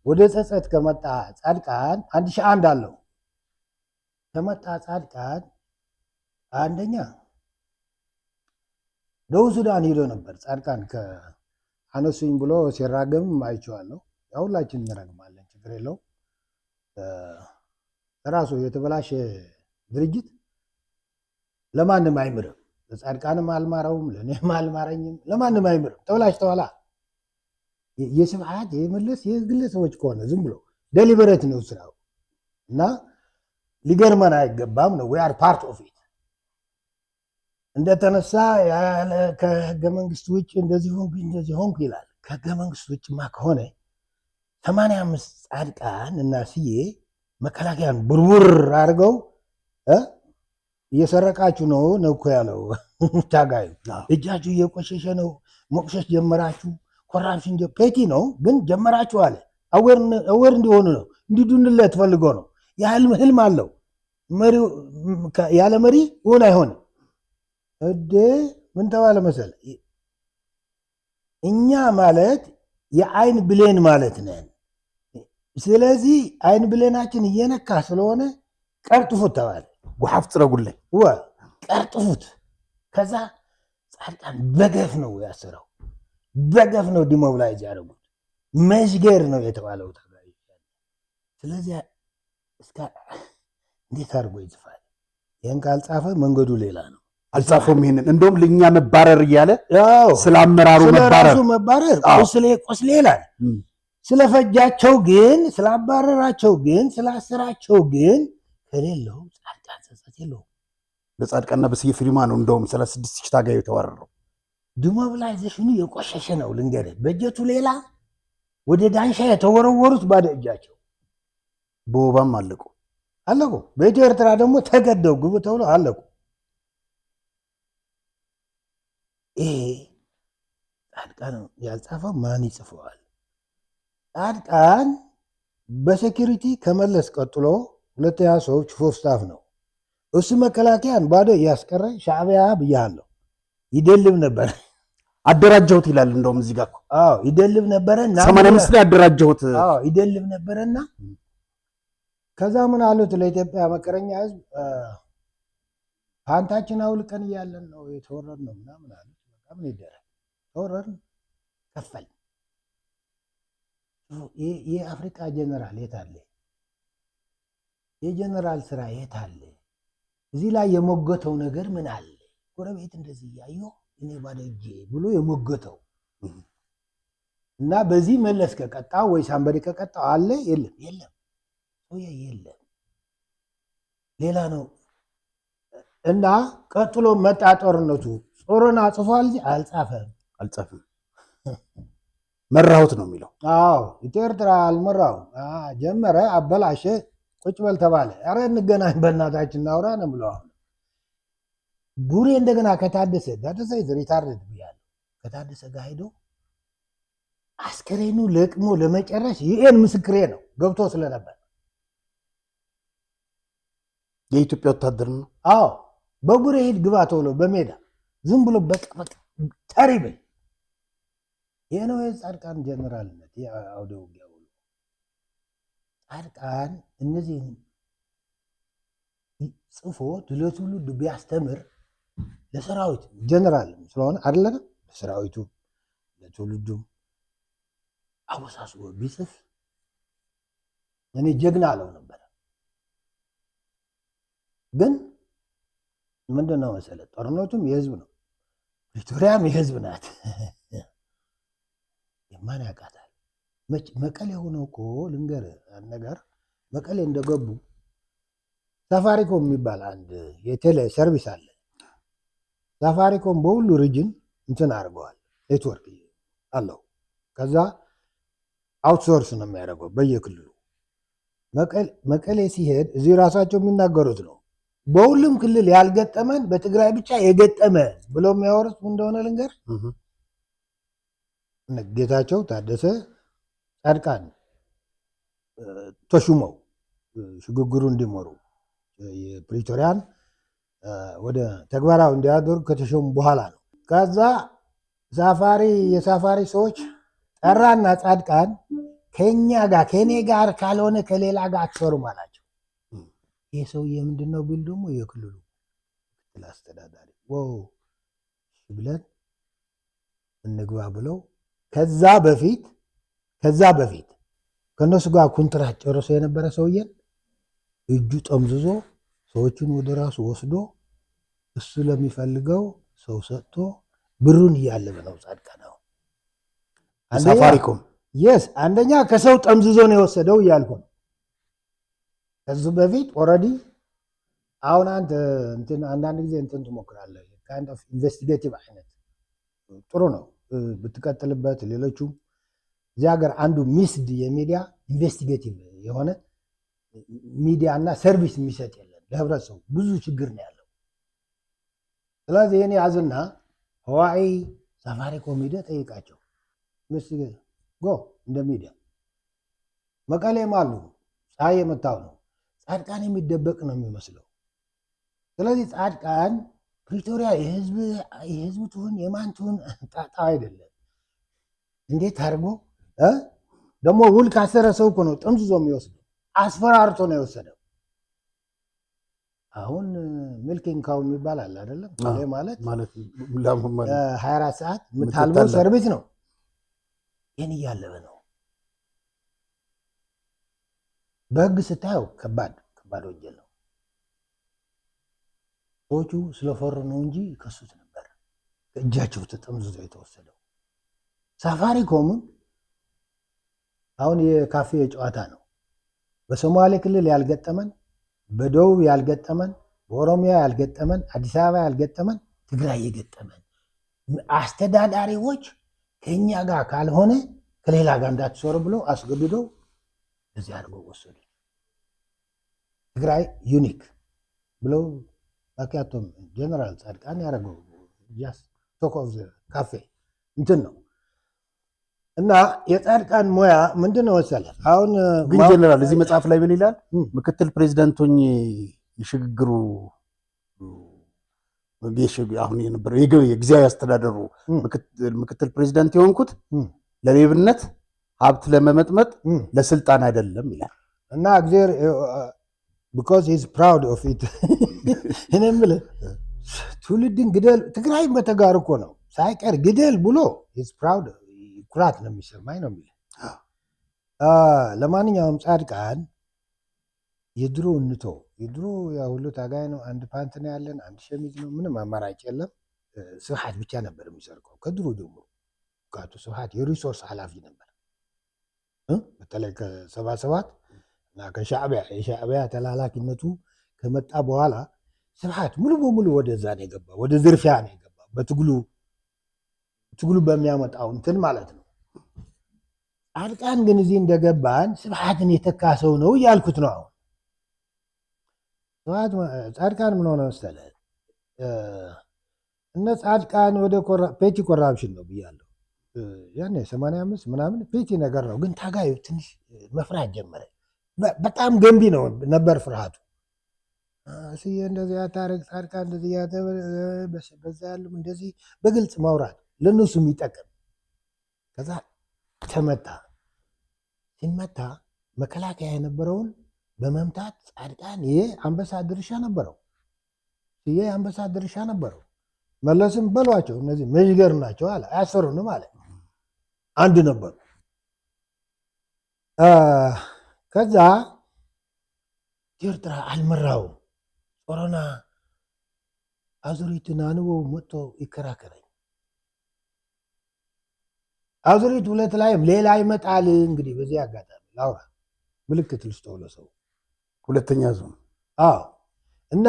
ወደ ጸጸት ከመጣ ጻድቃን 1001 አለው። ከመጣ ጻድቃን አንደኛ ደቡብ ሱዳን ሄዶ ነበር። ጻድቃን ከአነሱኝ ብሎ ሲራገም አይቼዋለሁ። ሁላችን እንረግማለን፣ ችግር የለው። ራሱ የተበላሸ ድርጅት ለማንም አይምርም። ለጻድቃንም አልማረውም፣ ለእኔም አልማረኝም፣ ለማንም አይምርም። ተበላሽተዋላ። የስብሐት የመለስ የግለሰቦች ከሆነ ዝም ብሎ ደሊበሬት ነው ስራው እና ሊገርመን አይገባም ነው። ዊ አር ፓርት ኦፍ ኢት። እንደተነሳ ከህገ መንግስት ውጭ እንደዚህ ሆንኩ ይላል። ከህገ መንግስት ውጭማ ከሆነ 85 ጻድቃን እና ስዬ መከላከያን ቡርቡር አድርገው እየሰረቃችሁ ነው እኮ ያለው ታጋዩ። እጃችሁ እየቆሸሸ ነው፣ መቆሸሽ ጀመራችሁ። ኮራፕሽን ፔቲ ነው ግን ጀመራችሁ አለ። አዌር እንዲሆኑ ነው፣ እንዲዱንለት ፈልጎ ነው። ህልም አለው። ያለ መሪ ሆን አይሆንም። ምን ተባለ መሰለ፣ እኛ ማለት የአይን ብሌን ማለት ነን። ስለዚህ አይን ብሌናችን እየነካ ስለሆነ ቀርጥፉት ተባለ። ጉሓፍ ጽረጉልኝ ቀርጥፉት። ከዛ ጻድቃን በገፍ ነው ያስረው፣ በገፍ ነው ዲሞብላይዝ ያደረጉት። መሽገር ነው የተባለው ተጋይ። ስለዚህ እንዴት አድርጎ ይጽፋል? ይህን ካልጻፈ መንገዱ ሌላ ነው። አልጻፈውም። ይሄንን እንደውም ለኛ መባረር እያለ ስለ አመራሩ መባረር ቆስሌ ይላል። ስለፈጃቸው ግን ስላባረራቸው ግን ስላሰራቸው ግን ከሌለው ጻድቃን ጸጸት የለውም። በጻድቃንና በስዬ ፊርማ ነው እንደውም 36,000 ታጋዩ የተወረረው። ዲሞቢላይዜሽኑ የቆሸሸ ነው ልንገርህ። በጀቱ ሌላ ወደ ዳንሻ የተወረወሩት ባዶ እጃቸው በወባም አለቁ። በኢትዮ ኤርትራ ደግሞ ተገደው ግቡ ተብሎ አለቁ። ይሄ ጻድቃን ያልጻፈው ማን ይጽፈዋል? ጻድቃን በሴኪሪቲ ከመለስ ቀጥሎ ሁለተኛ ሰው ቺፍ ኦፍ ስታፍ ነው። እሱ መከላከያን ባዶ እያስቀረ ሻዕቢያ ብያለሁ ይደልብ ነበር። አደራጀሁት ይላል እንደውም እዚህ ጋር ይደልብ ነበረና 85 ላይ አደራጀሁት ይደልብ ነበረና ከዛ ምን አሉት ለኢትዮጵያ መከረኛ ህዝብ ፓንታችን አውልቀን እያለን ነው የተወረድ ነው ምናምን አሉት። በቃ ምን ይደረግ ተወረድን፣ ከፈል። የአፍሪካ ጀነራል የት አለ? የጀነራል ስራ የት አለ? እዚህ ላይ የሞገተው ነገር ምን አለ? ጎረቤት እንደዚህ እያየሁ እኔ ባዶ እጄ ብሎ የሞገተው እና በዚህ መለስ ከቀጣው ወይ ሳምበሪ ከቀጣው አለ የለም የለም ሌላ ነው። እና ቀጥሎ መጣ ጦርነቱ። ጾሮና ጽፏል እንጂ አልጻፈም። መራሁት ነው የሚለው። ኢትዮ ኤርትራ አልመራውም። ጀመረ፣ አበላሸ፣ ቁጭ በል ተባለ። ኧረ እንገናኝ በእናታችን እናውራ ነው ብለው ቡሬ እንደገና ከታደሰ ሪታርድ ብያለሁ። ከታደሰ ጋር ሄዶ አስከሬኑ ለቅሞ ለመጨረስ ይሄን ምስክሬ ነው ገብቶ ስለነበር የኢትዮጵያ ወታደር ነው። በቡሬ ሂድ ግባ ተብሎ በሜዳ ዝም ብሎ በቃ ተሪብል። ይህ ነው የጻድቃን ጀነራልነት የአውደ ውጊያ ብሎ ጻድቃን እነዚህ ጽፎ ለትውልድ ቢያስተምር ለሰራዊት ጀነራል ስለሆነ አይደለም ለሰራዊቱ ለትውልዱ አወሳስቦ ቢጽፍ እኔ ጀግና አለው ነበር። ግን ምንድነው መሰለ ጦርነቱም የህዝብ ነው፣ ፕሪቶሪያም የህዝብ ናት። የማን ያውቃታል? መቀሌ ሆነው እኮ ልንገርህ ነገር መቀሌ እንደገቡ ሳፋሪኮም የሚባል አንድ የቴሌ ሰርቪስ አለ። ሳፋሪኮም በሁሉ ሪጅን እንትን አድርገዋል፣ ኔትወርክ አለው። ከዛ አውትሶርስ ነው የሚያደርገው በየክልሉ መቀሌ ሲሄድ እዚህ ራሳቸው የሚናገሩት ነው። በሁሉም ክልል ያልገጠመን በትግራይ ብቻ የገጠመን ብለው የሚያወሩት እንደሆነ ልንገር። ጌታቸው ታደሰ ጻድቃን ተሹመው ሽግግሩ እንዲመሩ የፕሪቶሪያን ወደ ተግባራዊ እንዲያደርጉ ከተሾሙ በኋላ ነው። ከዛ የሳፋሪ ሰዎች ጠራና ጻድቃን ከኔ ጋር ካልሆነ ከሌላ ጋር አትሰሩም አላቸው። ይህ ሰውዬ ምንድን ነው ቢል ደግሞ የክልሉ ምክትል አስተዳዳሪ ብለን እንግባ ብለው ከዛ በፊት ከእነሱ ጋር ኮንትራት ጨርሶ የነበረ ሰውዬን እጁ ጠምዝዞ ሰዎቹን ወደ ራሱ ወስዶ እሱ ለሚፈልገው ሰው ሰጥቶ ብሩን እያለበ ነው ጻድቃን። ሳፋሪኮም አንደኛ ከሰው ጠምዝዞ ነው የወሰደው እያልኩ ነው። ከዚህ በፊት ኦልሬዲ አሁን አንተ አንዳንድ ጊዜ ትሞክራለህ። ካይንድ ኦፍ ኢንቨስቲጌቲቭ አይነት ጥሩ ነው ብትቀጥልበት። ሌሎቹም እዚህ ሀገር አንዱ ሚስድ የሚዲያ ኢንቨስቲጌቲቭ የሆነ ሚዲያ እና ሰርቪስ የሚሰጥ የለም ለህብረተሰቡ። ብዙ ችግር ነው ያለው። ስለዚህ እኔ ያዝና ህዋይ ሳፋሪኮም ሄደህ ጠይቃቸው እንደ ሚዲያ መቀሌም አሉ። ፀሐይ የመታው ነው። ጻድቃን የሚደበቅ ነው የሚመስለው። ስለዚህ ጻድቃን ፕሪቶሪያ የህዝብ ትሁን የማን ትሁን ጣጣ አይደለም። እንዴት አድርጎ ደግሞ ውል ካሰረ ሰው እኮ ነው ጠምዝዞ የሚወስደው። አስፈራርቶ ነው የወሰደው። አሁን ሚልኪንግ ካው የሚባል አለ አይደለም? ማለት 24 ሰዓት የምታልበው ሰርቪስ ነው። ይህን እያለበ ነው። በህግ ስታየው ከባድ ወንጀል ነው። ሰዎቹ ስለፈሩ ነው እንጂ ይከሱት ነበር። ከእጃቸው ተጠምዝዞ የተወሰደው። ሳፋሪኮምም አሁን የካፌ ጨዋታ ነው። በሶማሌ ክልል ያልገጠመን፣ በደቡብ ያልገጠመን፣ በኦሮሚያ ያልገጠመን፣ አዲስ አበባ ያልገጠመን፣ ትግራይ የገጠመን አስተዳዳሪዎች ከኛ ጋር ካልሆነ ከሌላ ጋር እንዳትሰሩ ብለው አስገድደው እዚህ አድርገው ወሰዱ። ትግራይ ዩኒክ ብለው ምክንያቱም ጀነራል ጻድቃን ያደረገው ቶክ ኦፍ ካፌ ነው። እና የጻድቃን ሙያ ምንድን ነው መሰለህ? አሁን ግን ጀነራል እዚህ መጽሐፍ ላይ ምን ይላል? ምክትል ፕሬዚዳንቶኝ የሽግግሩ አሁን የነበረው የጊዜያዊ አስተዳደሩ ምክትል ፕሬዚዳንት የሆንኩት ለሌብነት ሀብት ለመመጥመጥ ለስልጣን አይደለም ይላል። እና እግዚአብሔር because he's proud of it እኔ የምልህ ትውልድን ግደል ትግራይን በተጋሩ እኮ ነው ሳይቀር ግደል ብሎ he's proud ኩራት ነው የሚሰማኝ ነው የሚልህ። ለማንኛውም ጻድቃን የድሮ የድሮ ያው ሁሉ ታጋይ ነው። አንድ ፓንት ነው ያለን፣ አንድ ሸሚዝ ነው፣ ምንም አማራጭ የለም። ስብሐት ብቻ ነበር የሚሰርቀው ከድሮ ጀምሮ። ካቱ ስብሐት የሪሶርስ ኃላፊ ነበር። በተለይ ከ77 እና የሻዕቢያ ተላላኪነቱ ከመጣ በኋላ ስብሐት ሙሉ በሙሉ ወደዛ ነው የገባ፣ ወደ ዝርፊያ ነው የገባ። ትግሉ በሚያመጣው እንትን ማለት ነው። ጻድቃን ግን እዚህ እንደገባን ስብሐትን የተካ ሰው ነው እያልኩት ነው። አሁን ጻድቃን ምን ሆነ መሰለህ? እነ ጻድቃን ወደ ፔቲ ኮራፕሽን ነው ብያለሁ። ያኔ 85 ምናምን ፔቲ ነገር ነው። ግን ታጋዩ ትንሽ መፍራት ጀመረ። በጣም ገንቢ ነው ነበር ፍርሃቱ። እስዬ እንደዚህ ያታረግ ጻድቃን እንደዚህ በዛ ያሉም እንደዚህ በግልጽ ማውራት ለነሱ የሚጠቅም። ከዛ ተመታ። ሲመታ መከላከያ የነበረውን በመምታት ጻድቃን የአንበሳ ድርሻ ነበረው። የአንበሳ ድርሻ ነበረው። መለስም በሏቸው እነዚህ መዥገር ናቸው አለ። አያሰሩንም አለ። አንድ ነበሩ። ከዛ ኤርትራ አልመራውም። ጾሮና አዙሪትን አንቦ መጥቶ ይከራከረኝ። አዙሪት 2 ላይም ሌላ ይመጣል። እንግዲህ በዚህ አጋጣሚ ላውራ ምልክት ልስጠው ለሰው ሁለተኛ ዞን እና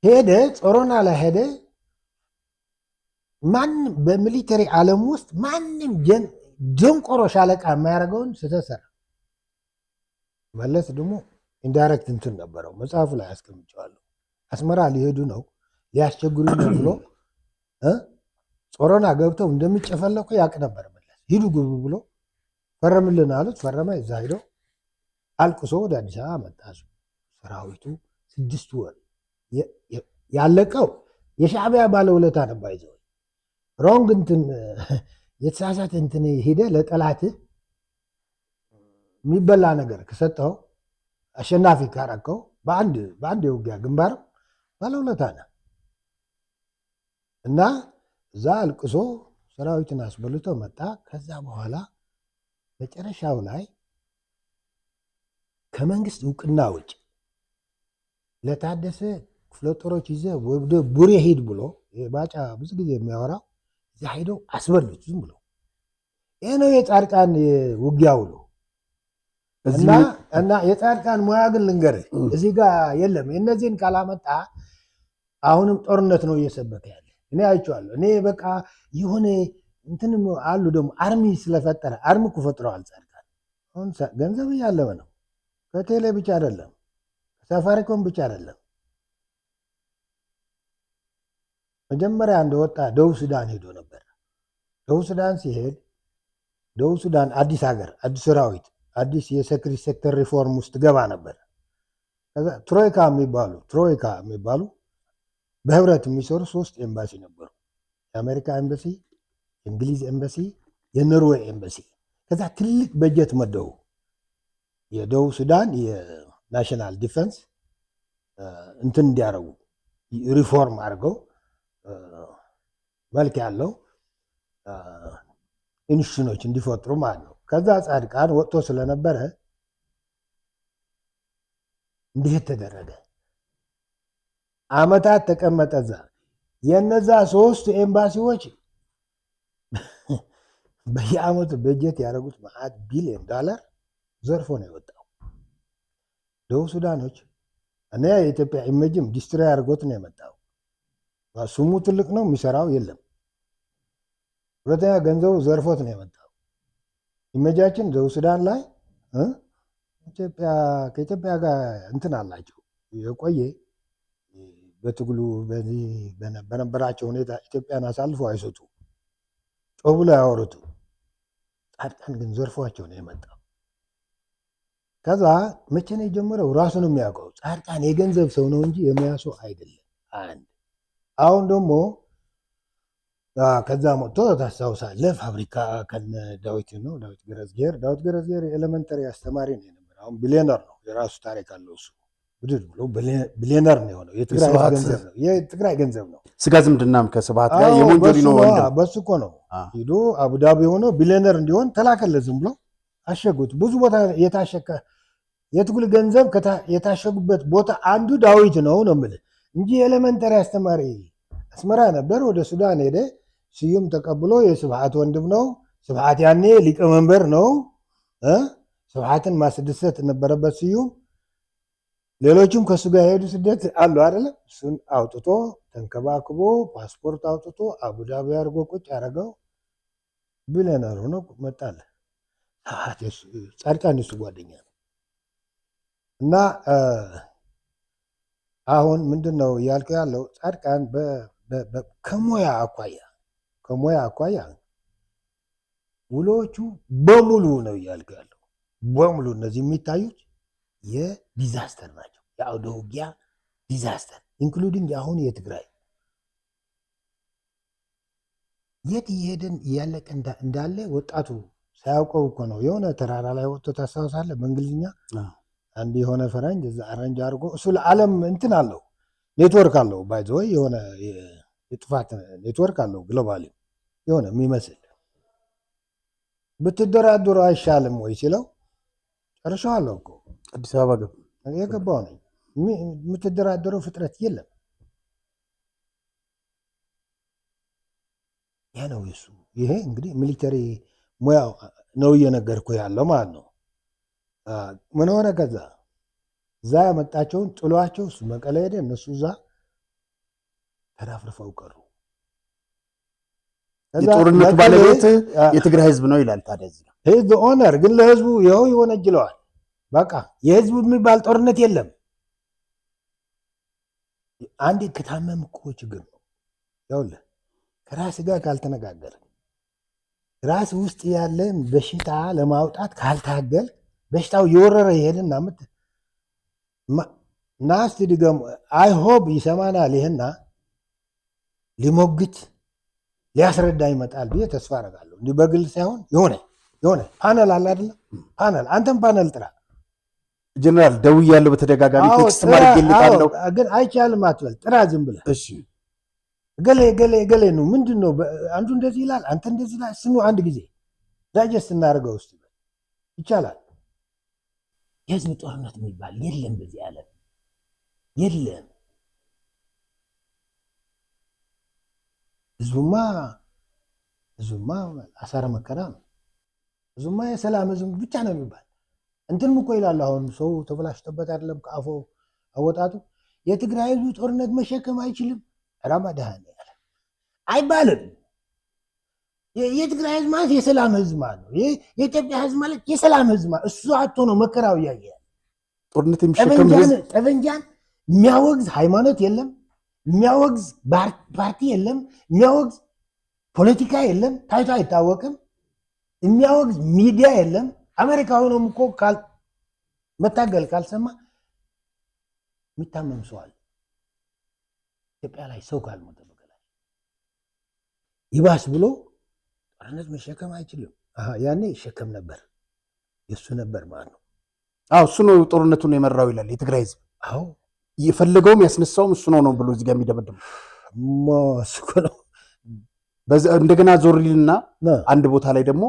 ሄደ ጾሮና ላይ ሄደ። ማንም በሚሊተሪ ዓለም ውስጥ ማንም ደንቆሮ ሻለቃ የማያደርገውን ስተሰራ መለስ ደግሞ ኢንዳይሬክት እንትን ነበረው መጽሐፉ ላይ አስቀምጨዋለሁ። አስመራ ሊሄዱ ነው ሊያስቸግሩኝ ነው ብሎ ጾረና ገብተው እንደሚጨፈለቁ ያውቅ ነበር። መለስ ሂዱ ግቡ ብሎ ፈረምልን አሉት። ፈረመ። እዛ ሄዶ አልቅሶ ወደ አዲስ አበባ መጣ። ሰራዊቱ 6 ወር ያለቀው የሻዕቢያ ባለውለታ ነበር። ይዘው ሮንግ እንትን የተሳሳተ እንትን ሄደ ለጠላትህ የሚበላ ነገር ከሰጠው አሸናፊ ካረከው በአንድ የውጊያ ግንባር ባለውለታ ነው እና እዛ አልቅሶ ሰራዊትን አስበልቶ መጣ። ከዛ በኋላ መጨረሻው ላይ ከመንግስት እውቅና ውጭ ለታደሰ ክፍለ ጦሮች ይዘህ ወደ ቡሬ ሂድ ብሎ ባጫ ብዙ ጊዜ የሚያወራው እዛ ሄደው አስበሉት ዝም ብሎ። ይህ ነው የጻድቃን ውጊያ ውሎ እና የጻድቃን ሙያ ግን ልንገርህ እዚህ ጋር የለም። የእነዚህን ካላመጣ አሁንም ጦርነት ነው እየሰበከ ያለ። እኔ አይቼዋለሁ። እኔ በቃ የሆነ እንትንም አሉ ደግሞ አርሚ ስለፈጠረ አርሚ እኮ ፈጥረዋል ጻድቃን። አሁን ገንዘብ እያለበ ነው። ከቴሌ ብቻ አይደለም፣ ከሳፋሪኮም ብቻ አይደለም። መጀመሪያ እንደወጣ ደቡብ ሱዳን ሄዶ ነበር። ደቡብ ሱዳን ሲሄድ ደቡብ ሱዳን አዲስ ሀገር፣ አዲስ ሰራዊት፣ አዲስ የሴኩሪቲ ሴክተር ሪፎርም ውስጥ ገባ ነበር። ከዛ ትሮይካ የሚባሉ በህብረት የሚሰሩ 3 ኤምባሲ ነበሩ። የአሜሪካ ኤምባሲ፣ የእንግሊዝ ኤምባሲ፣ የኖርዌይ ኤምባሲ። ከዛ ትልቅ በጀት መደቡ። የደቡብ ሱዳን የናሽናል ዲፌንስ እንትን እንዲያደርጉ ሪፎርም አድርገው መልክ ያለው ኢንስቲትዩሽኖች እንዲፈጥሩ ማለት ነው። ከዛ ጻድቃን ወጥቶ ስለነበረ እንዴት ተደረገ? አመታት ተቀመጠ እዛ። የነዛ 3 ኤምባሲዎች በየአመቱ በጀት ያደረጉት $1 ቢሊዮን ዘርፎ ነው የወጣው። ደቡብ ሱዳኖች እና የኢትዮጵያ ኢሜጅም ዲስትሮይ አድርጎት ነው የመጣው። ስሙ ትልቅ ነው፣ የሚሰራው የለም። ሁለተኛ ገንዘቡ ዘርፎት ነው የመጣው። ኢሜጃችን ደቡብ ሱዳን ላይ ከኢትዮጵያ ጋር እንትን አላቸው የቆየ በትግሉ በነበራቸው ሁኔታ ኢትዮጵያን አሳልፎ አይሰጡ ጮህ ብሎ ያወሩቱ። ጻድቃን ግን ዘርፏቸው ነው የመጣው። ከዛ መቼ ነው የጀመረው? ራሱ ነው የሚያውቀው። ጻድቃን የገንዘብ ሰው ነው እንጂ የሙያ ሰው አይደለም። አንድ አሁን ደግሞ ከዛ መጥቶ ታስታውሳለህ፣ ፋብሪካ ከነ ዳዊት ገረዝጌር የኤሌመንተሪ አስተማሪ ነው የነበረ። አሁን ቢሊዮነር ነው፣ የራሱ ታሪክ አለው እሱ። ብድር ብሎ ቢሊዮነር ነው የሆነው። የትግራይ ገንዘብ ነው። ስጋ ዝምድናም ከስብሃት ጋር የሞንጆሪኖ ወንድም በሱ እኮ ነው ሂዶ አቡዳቢ ሆኖ ቢሊዮነር እንዲሆን ተላከለት። ዝም ብሎ አሸጉት። ብዙ ቦታ የታሸከ የትግል ገንዘብ የታሸጉበት ቦታ አንዱ ዳዊት ነው የምልህ እንጂ ኤሌመንተሪ አስተማሪ አስመራ ነበር። ወደ ሱዳን ሄደ። ስዩም ተቀብሎ የስብሃት ወንድም ነው። ስብሃት ያኔ ሊቀመንበር ነው። ስብሃትን ማስደሰት ነበረበት ስዩም። ሌሎችም ከሱ ጋር የሄዱ ስደት አሉ አይደለም። እሱን አውጥቶ ተንከባክቦ ፓስፖርት አውጥቶ አቡዳቢ አድርጎ ቁጭ ያደረገው ቢሊዮነር ሆኖ መጣለ። ጻድቃን እሱ ጓደኛ ነው። እና አሁን ምንድን ነው እያልኩ ያለው ጻድቃን ከሙያ አኳያ ውሎቹ በሙሉ ነው እያልኩ ያለው በሙሉ እነዚህ የሚታዩት የዲዛስተር ናቸው። የአውደ ውጊያ ዲዛስተር ኢንክሉዲንግ አሁን የትግራይ የት እየሄድን እያለቀ እንዳለ ወጣቱ ሳያውቀው እኮ ነው። የሆነ ተራራ ላይ ወጥቶ ታስታውሳለህ? በእንግሊዝኛ አንድ የሆነ ፈረንጅ እዛ አረንጅ አድርጎ እሱ ለዓለም እንትን አለው ኔትወርክ አለው ባይዘ ወይ የሆነ የጥፋት ኔትወርክ አለው ግሎባሊ የሆነ የሚመስል ብትደራደሩ አይሻልም ወይ ሲለው ጨርሻለሁ እኮ አዲስ አበባ የገባው ነኝ። የምትደራደረው ፍጥረት የለም። ያ ነው የሱ። ይሄ እንግዲህ ሚሊተሪ ሙያው ነው እየነገርኩ ያለው ማለት ነው። ምን ሆነ? ከዛ እዛ ያመጣቸውን ጥሏቸው እሱ መቀሌ ሄደ። እነሱ እዛ ተራፍርፈው ቀሩ። የጦርነቱ ባለቤት የትግራይ ህዝብ ነው ይላል። ታዲያ ህዝብ ኦነር ግን ለህዝቡ ይኸው ይወነጅለዋል። በቃ የህዝብ የሚባል ጦርነት የለም። አንድ ከታመም እኮ ችግር ነው። ይኸውልህ ከራስ ጋር ካልተነጋገር ራስ ውስጥ ያለን በሽታ ለማውጣት ካልታገል በሽታው የወረረ ይሄድና ናስት ድገሙ አይሆብ ይሰማናል። ይሄና ሊሞግት ሊያስረዳ ይመጣል ብዬ ተስፋ አደርጋለሁ። እንዲህ በግል ሳይሆን የሆነ ፓነል አለ አይደለ? ፓነል አንተም ፓነል ጥራ። ጀነራል ደውያለሁ፣ በተደጋጋሚ ቴክስት ማድረግልታለሁ፣ ግን አይቻልም አትበል። ጥራ ዝም ብለህ እሺ ገሌ ነው ምንድን ነው አንዱ እንደዚህ ይላል አንተ እንደዚህ ይላል። ስኑ አንድ ጊዜ ዳይጀስት እናደርገው ውስጥ ይቻላል። የህዝብ ጦርነት የሚባል የለም በዚህ ዓለም የለም። ህዝቡማ አሳረ መከራ ነው። ህዝቡማ የሰላም ህዝብ ብቻ ነው የሚባል እንትንም እኮ ይላል። አሁን ሰው ተበላሽቶበት አይደለም ከአፎ አወጣጡ የትግራይ ህዝብ ጦርነት መሸከም አይችልም ራማዳሃን ያለ አይባልም። የትግራይ ህዝብ ማለት የሰላም ህዝብ ማለት ነው። የኢትዮጵያ ህዝብ ማለት የሰላም ህዝብ ማለት እሱ አቶ ነው መከራው እያየ ጦርነት የሚሸከም ህዝብ ጠበንጃን የሚያወግዝ ሃይማኖት የለም፣ የሚያወግዝ ፓርቲ የለም፣ የሚያወግዝ ፖለቲካ የለም፣ ታይቶ አይታወቅም። የሚያወግዝ ሚዲያ የለም። አሜሪካ ሆኖም እኮ መታገል ካልሰማ የሚታመም ሰው አለ። ኢትዮጵያ ላይ ሰው ካልሞተ በቀላል ይባስ ብሎ ጦርነት መሸከም አይችልም። ያኔ ይሸከም ነበር፣ የእሱ ነበር ማለት ነው። እሱ ነው ጦርነቱን የመራው ይላል የትግራይ ህዝብ። አዎ የፈለገውም ያስነሳውም እሱ ነው ብሎ እዚህ ጋር የሚደመድመው እሱ ነው። እንደገና ዞርሊልና አንድ ቦታ ላይ ደግሞ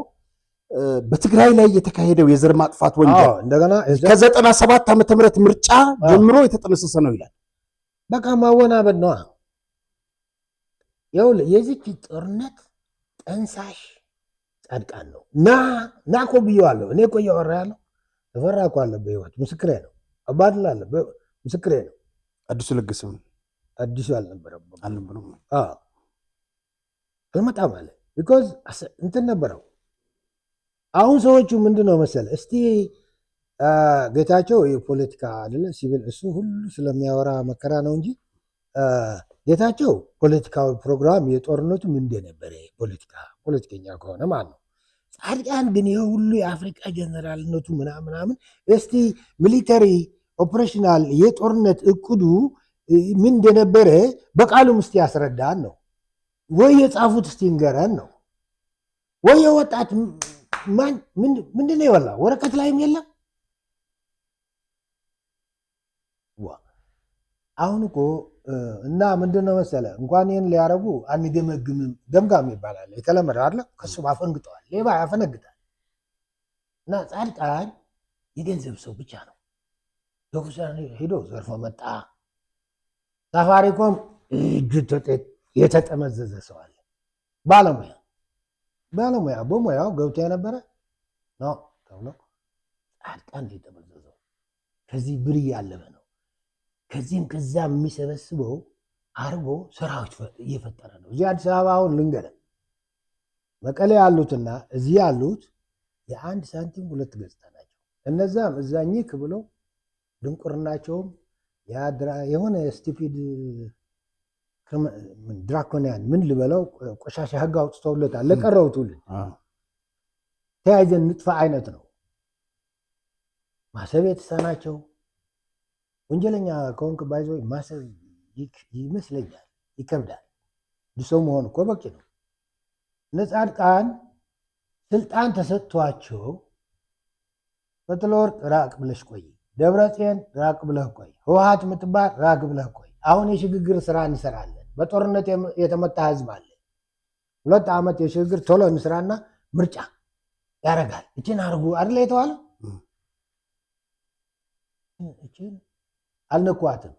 በትግራይ ላይ የተካሄደው የዘር ማጥፋት ወንጀል እንደገና ከ97 ዓመተ ምህረት ምርጫ ጀምሮ የተጠነሰሰ ነው ይላል። በቃ ማወናበድ ነው። ይኸውልህ የዚች ጦርነት ጠንሳሽ ጻድቃን ነው። ና እኮ ብዬዋለሁ። እኔ እኮ እያወራ ያለው ተፈራ እኮ አለ በህይወት ምስክሬ ነው። አባድላ አለ ምስክሬ ነው። አዲሱ ለግስም አዲሱ አልነበረም አልመጣም አለ ቢኮዝ እንትን ነበረው። አሁን ሰዎቹ ምንድን ነው መሰለ እስቲ ጌታቸው የፖለቲካ አይደለ ሲቪል እሱ ሁሉ ስለሚያወራ መከራ ነው እንጂ ጌታቸው ፖለቲካዊ ፕሮግራም የጦርነቱ ምን እንደነበረ ፖለቲከኛ ከሆነ ማለት ነው። ጻድቃን ግን ይሄ ሁሉ የአፍሪካ ጀነራልነቱ ምናምን እስቲ ሚሊተሪ ኦፕሬሽናል የጦርነት እቅዱ ምን እንደነበረ በቃሉም እስቲ ያስረዳን ነው ወይ የጻፉት እስቲ ንገረን ነው ወይ የወጣት ምንድን ነው የወላ ወረቀት ላይም የለም። አሁን እኮ እና ምንድን ነው መሰለ እንኳን ይህን ሊያረጉ አንገመግምም ገምጋም ይባላል የተለመደ አለ። ከሱ አፈንግጠዋል። ሌባ ያፈነግጣል። እና ጻድቃን የገንዘብ ሰው ብቻ ነው። ዶክተር ሄዶ ዘርፎ መጣ። ሳፋሪኮም የተጠመዘዘ ሰው አለ። ባለሙያ በሙያው ገብቶ የነበረ ነው ተብሎ ጻድቃን የተጠመዘዘው ከዚህ ብር ያለበ ነው። ከዚህም ከዛም የሚሰበስበው አርጎ ሰራዊት እየፈጠረ ነው። እዚህ አዲስ አበባ አሁን ልንገርህ መቀሌ ያሉትና እዚህ ያሉት የአንድ ሳንቲም ሁለት ገጽታ ናቸው። እነዛም እዛኝክ ብለው ድንቁርናቸውም የሆነ ስቲፒድ ድራኮኒያን ምን ልበለው ቆሻሻ ህግ አውጥተውለታል ለቀረው ትውልድ ተያይዘን ንጥፋ አይነት ነው። ማሰብ የተሳናቸው ወንጀለኛ ከሆንክ ባይዞ ማሰብ ይመስለኛል ይከብዳል። ሰው መሆን እኮ በቂ ነው። ጻድቃን ስልጣን ተሰጥቷቸው ፈትለወርቅ ራቅ ብለሽ ቆይ፣ ደብረጽዮን ራቅ ብለህ ቆይ፣ ህወሓት ምትባል ራቅ ብለህ ቆይ። አሁን የሽግግር ስራ እንሰራለን። በጦርነት የተመታ ህዝብ አለ። 2 ዓመት የሽግግር ቶሎ እንስራና ምርጫ ያረጋል። እችን አርጉ አይደለ የተባለው እችን አልነኳትም።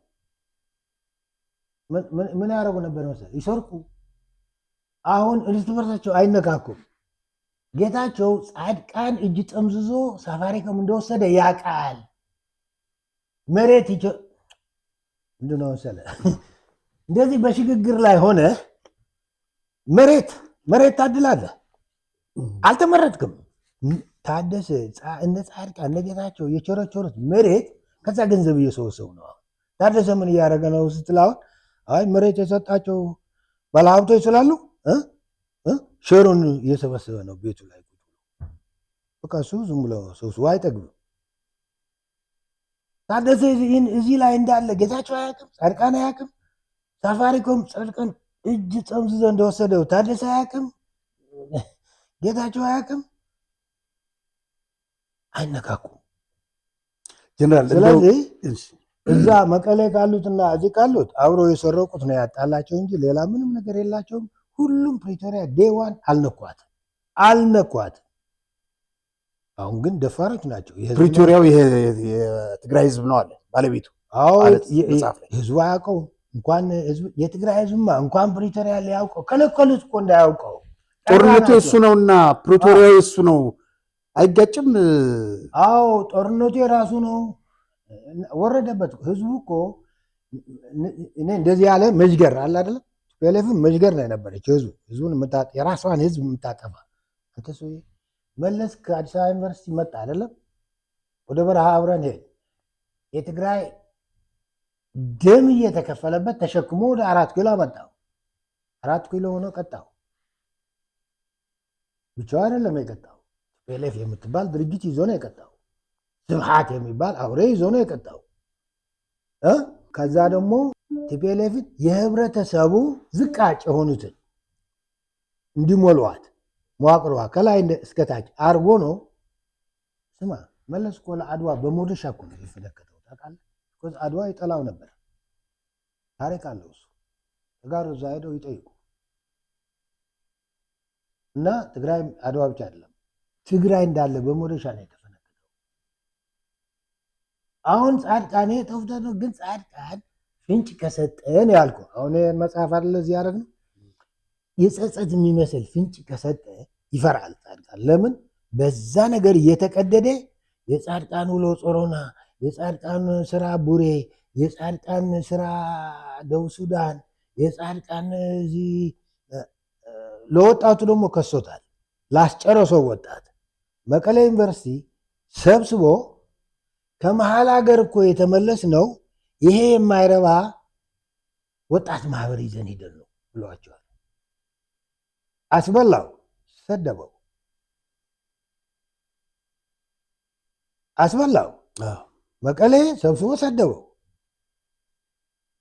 ምን ያደረጉ ነበር መሰለህ? ይሰርቁ። አሁን እርስ በርሳቸው አይነካኩም። ጌታቸው ጻድቃን እጅ ጠምዝዞ ሳፋሪኮም እንደወሰደ ያውቃል። መሬት ምንድን ነው መሰለህ እንደዚህ በሽግግር ላይ ሆነ መሬት ታድላለህ። አልተመረጥክም። ታደሰ እነ ጻድቃን እነ ጌታቸው የቸረቸሩት መሬት ከዛ ገንዘብ እየሰበሰቡ ነው። ታደሰ ምን እያደረገ ነው ስትላውን አይ መሬት የሰጣቸው ባለሀብቶች ስላሉ ሸሩን እየሰበሰበ ነው ቤቱ ላይ በቃ እሱ ዝም ብሎ ሰብስቦ አይጠግብም። ታደሰ እዚህ ላይ እንዳለ ጌታቸው አያውቅም፣ ጻድቃን አያውቅም፣ ሳፋሪኮም ጻድቃን እጅ ጠምዝዞ እንደወሰደው ታደሰ አያውቅም፣ ጌታቸው አያውቅም። አይነካኩም። ጀነራል ስለዚህ እዛ መቀሌ ካሉትና እዚህ ካሉት አብሮ የሰረቁት ነው ያጣላቸው እንጂ ሌላ ምንም ነገር የላቸውም። ሁሉም ፕሪቶሪያ ዴዋን አልነኳትም። አሁን ግን ደፋሮች ናቸው። ፕሪቶሪያው የትግራይ ህዝብ ነው አለ ባለቤቱ። ህዝቡ አያውቀውም። እንኳን የትግራይ ህዝብማ እንኳን ፕሪቶሪያ ሊያውቀው ከለከሉት እኮ እንዳያውቀው። ጦርነቱ እሱ ነውና ፕሪቶሪያው እሱ ነው። አይጋጭም። አዎ ጦርነቱ የራሱ ነው። ወረደበት ህዝቡ እኮ እኔ እንደዚህ ያለ መጅገር አለ አይደለም። ፔሌፍም መጅገር ነው የነበረች ህዝቡን የራሷን ህዝብ የምታጠፋ አንተ ሰውዬ መለስ ከአዲስ አበባ ዩኒቨርሲቲ መጣ አይደለም። ወደ በረሃ አብረን ሄድ የትግራይ ደም እየተከፈለበት ተሸክሞ ወደ 4 ኪሎ መጣው። 4 ኪሎ ሆኖ ቀጣው። ብቻ አይደለም የቀጣው ፔሌፍ የምትባል ድርጅት ይዞ ነው የቀጣው። ስብሃት የሚባል አውሬ ይዞ ነው የቀጣው። ከዛ ደግሞ ቲፔሌፍን የህብረተሰቡ ዝቃጭ የሆኑትን እንዲሞሏት መዋቅሯ ከላይ እስከታች አርጎ ነው። ስማ መለስ እኮ ለአድዋ በሞደሻ እኮ ነው የፈለከተው ታውቃለህ። አድዋ ይጠላው ነበር። ታሪክ አለው እሱ። ተጋሩ እዛ ሄደው ይጠይቁ እና ትግራይ አድዋ ብቻ አይደለም ትግራይ እንዳለ በሞደሻ ነው የተፈነከተው። አሁን ጻድቃኔ ተውፍተ ነው ግን ጻድቃን ፍንጭ ከሰጠን ያልኩ አሁን መጽሐፍ አይደለ እዚህ ያደረግነው የጸጸት የሚመስል ፍንጭ ከሰጠ ይፈራል ጻድቃን። ለምን በዛ ነገር እየተቀደደ የጻድቃን ውሎ ጾሮና፣ የጻድቃን ስራ ቡሬ፣ የጻድቃን ስራ ደቡብ ሱዳን፣ የጻድቃን እዚህ ለወጣቱ ደግሞ ከሶታል። ላስጨረሰው ወጣት መቀሌ ዩኒቨርሲቲ ሰብስቦ ከመሀል ሀገር እኮ የተመለስ ነው ይሄ የማይረባ ወጣት ማህበር ይዘን ሂደን ነው ብሏቸዋል። አስበላው፣ ሰደበው፣ አስበላው። መቀሌ ሰብስቦ ሰደበው።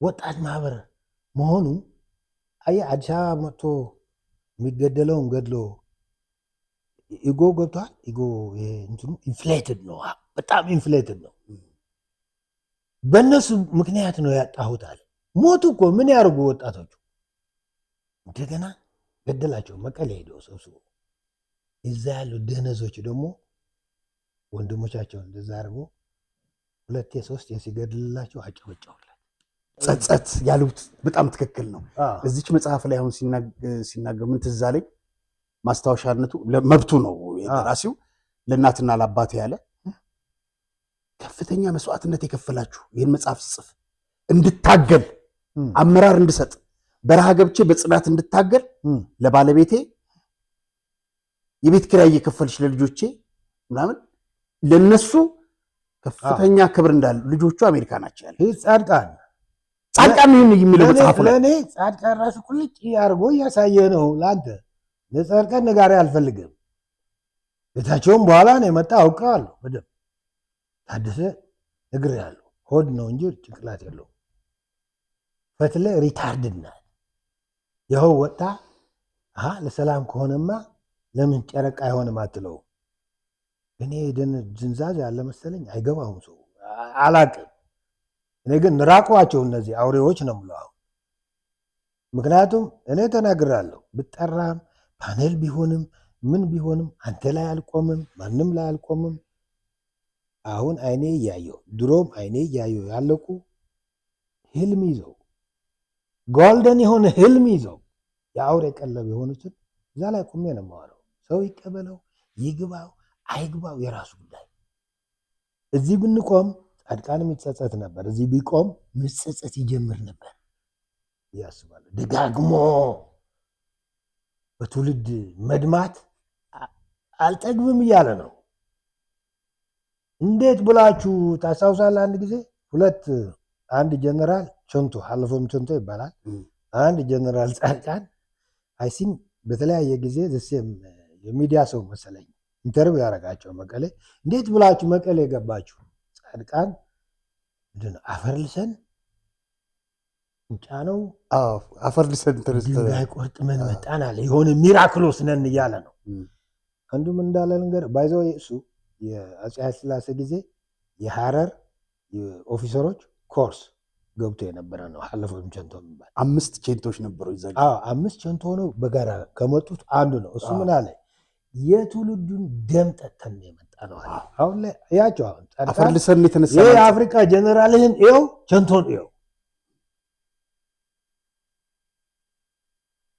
ወጣት ማህበር መሆኑ አየህ፣ አዲስ አበባ መጥቶ የሚገደለውን ገድሎ ኢጎ ገብቷል። ኢጎ እንትኑ ኢንፍሌትድ ነው፣ በጣም ኢንፍሌትድ ነው። በእነሱ ምክንያት ነው ያጣሁት አለ። ሞቱ እኮ ምን ያደርጉ ወጣቶቹ? እንደገና ገደላቸው። መቀሌ ሄደው ሰብስቦ እዛ ያሉ ደህነዞች ደግሞ ወንድሞቻቸውን እንደዛ አድርጎ 2 3 ሲገድልላቸው አጨበጨቡለት። ጸጸት ያሉት በጣም ትክክል ነው። እዚች መጽሐፍ ላይ አሁን ሲናገር ምን ትዝ አለኝ፣ ማስታወሻነቱ መብቱ ነው የደራሲው ለእናትና ለአባቴ ያለ ከፍተኛ መስዋዕትነት የከፈላችሁ ይህን መጽሐፍ ስጽፍ እንድታገል አመራር እንድሰጥ በረሃ ገብቼ በጽናት እንድታገል ለባለቤቴ የቤት ኪራይ እየከፈልሽ ለልጆቼ ምናምን ለነሱ ከፍተኛ ክብር እንዳለ ልጆቹ አሜሪካ ናቸው ያለ ጻድቃን ይህን የሚለው መጽሐፉ ላይ ለእኔ ጻድቃን ራሱ ቁልጭ አድርጎ እያሳየ ነው። ለአንተ ለጻድቃን ነጋሪ አልፈልግም። ቤታቸውም በኋላ ነው የመጣ አውቀዋለሁ በደምብ። ታደሰ ነግሬሃለሁ፣ ሆድ ነው እንጂ ጭንቅላት የለው። ፈትለ ሪታርድድ ናት። ይኸው ወጣ ለሰላም ከሆነማ ለምን ጨረቃ አይሆንም አትለው። እኔ ድንዛዝ ያለ መሰለኝ አይገባውም ሰው አላቅም። እኔ ግን ራቋቸው እነዚህ አውሬዎች ነው የምለው። ምክንያቱም እኔ ተናግራለሁ፣ ብጠራም ፓኔል ቢሆንም ምን ቢሆንም አንተ ላይ አልቆምም፣ ማንም ላይ አልቆምም። አሁን አይኔ እያየው ድሮም አይኔ እያየው ያለቁ ህልም ይዘው ጎልደን የሆነ ህልም ይዘው የአውሬ ቀለብ የሆኑትን እዛ ላይ ቁሜ ነው የማወራው። ሰው ይቀበለው ይግባው አይግባው የራሱ ጉዳይ። እዚህ ብንቆም ጻድቃንም ይጸጸት ነበር። እዚህ ቢቆም መጸጸት ይጀምር ነበር ያስባሉ። ደጋግሞ በትውልድ መድማት አልጠግብም እያለ ነው። እንዴት ብላችሁ ታስታውሳለህ? አንድ ጊዜ አንድ ጀነራል ቸንቶ ሀለፎም ቸንቶ ይባላል። አንድ ጀነራል ጻድቃን አይሲን በተለያየ ጊዜ ዘሴም የሚዲያ ሰው መሰለኝ ኢንተርቪው ያደረጋቸው መቀሌ እንዴት ብላችሁ መቀሌ ገባችሁ? ጻድቃን አፈር ልሰን ጫ ነው አፈር ልሰን ድንጋይ ቆርጥመን መጣን አለ። የሆነ ሚራክሎስ ነን እያለ ነው። አንዱም እንዳለ ነገር ባይዘው እሱ የአፄ ኃይለሥላሴ ጊዜ የሐረር ኦፊሰሮች ኮርስ ገብቶ የነበረ ነው። ሀለፎም ቸንቶ የሚባል 5 ቼንቶች ነበሩ ይዘጋ። 5 ቸንቶ ነው በጋራ ከመጡት አንዱ ነው። እሱ ምን አለ? የትውልዱን ደም ጠጥተን የመጣ ነው አለ። አሁን ላይ ያቸው አሁን አፈር ልሰን የተነሳ የአፍሪካ ጀነራልህን ይኸው ቸንቶን ይኸው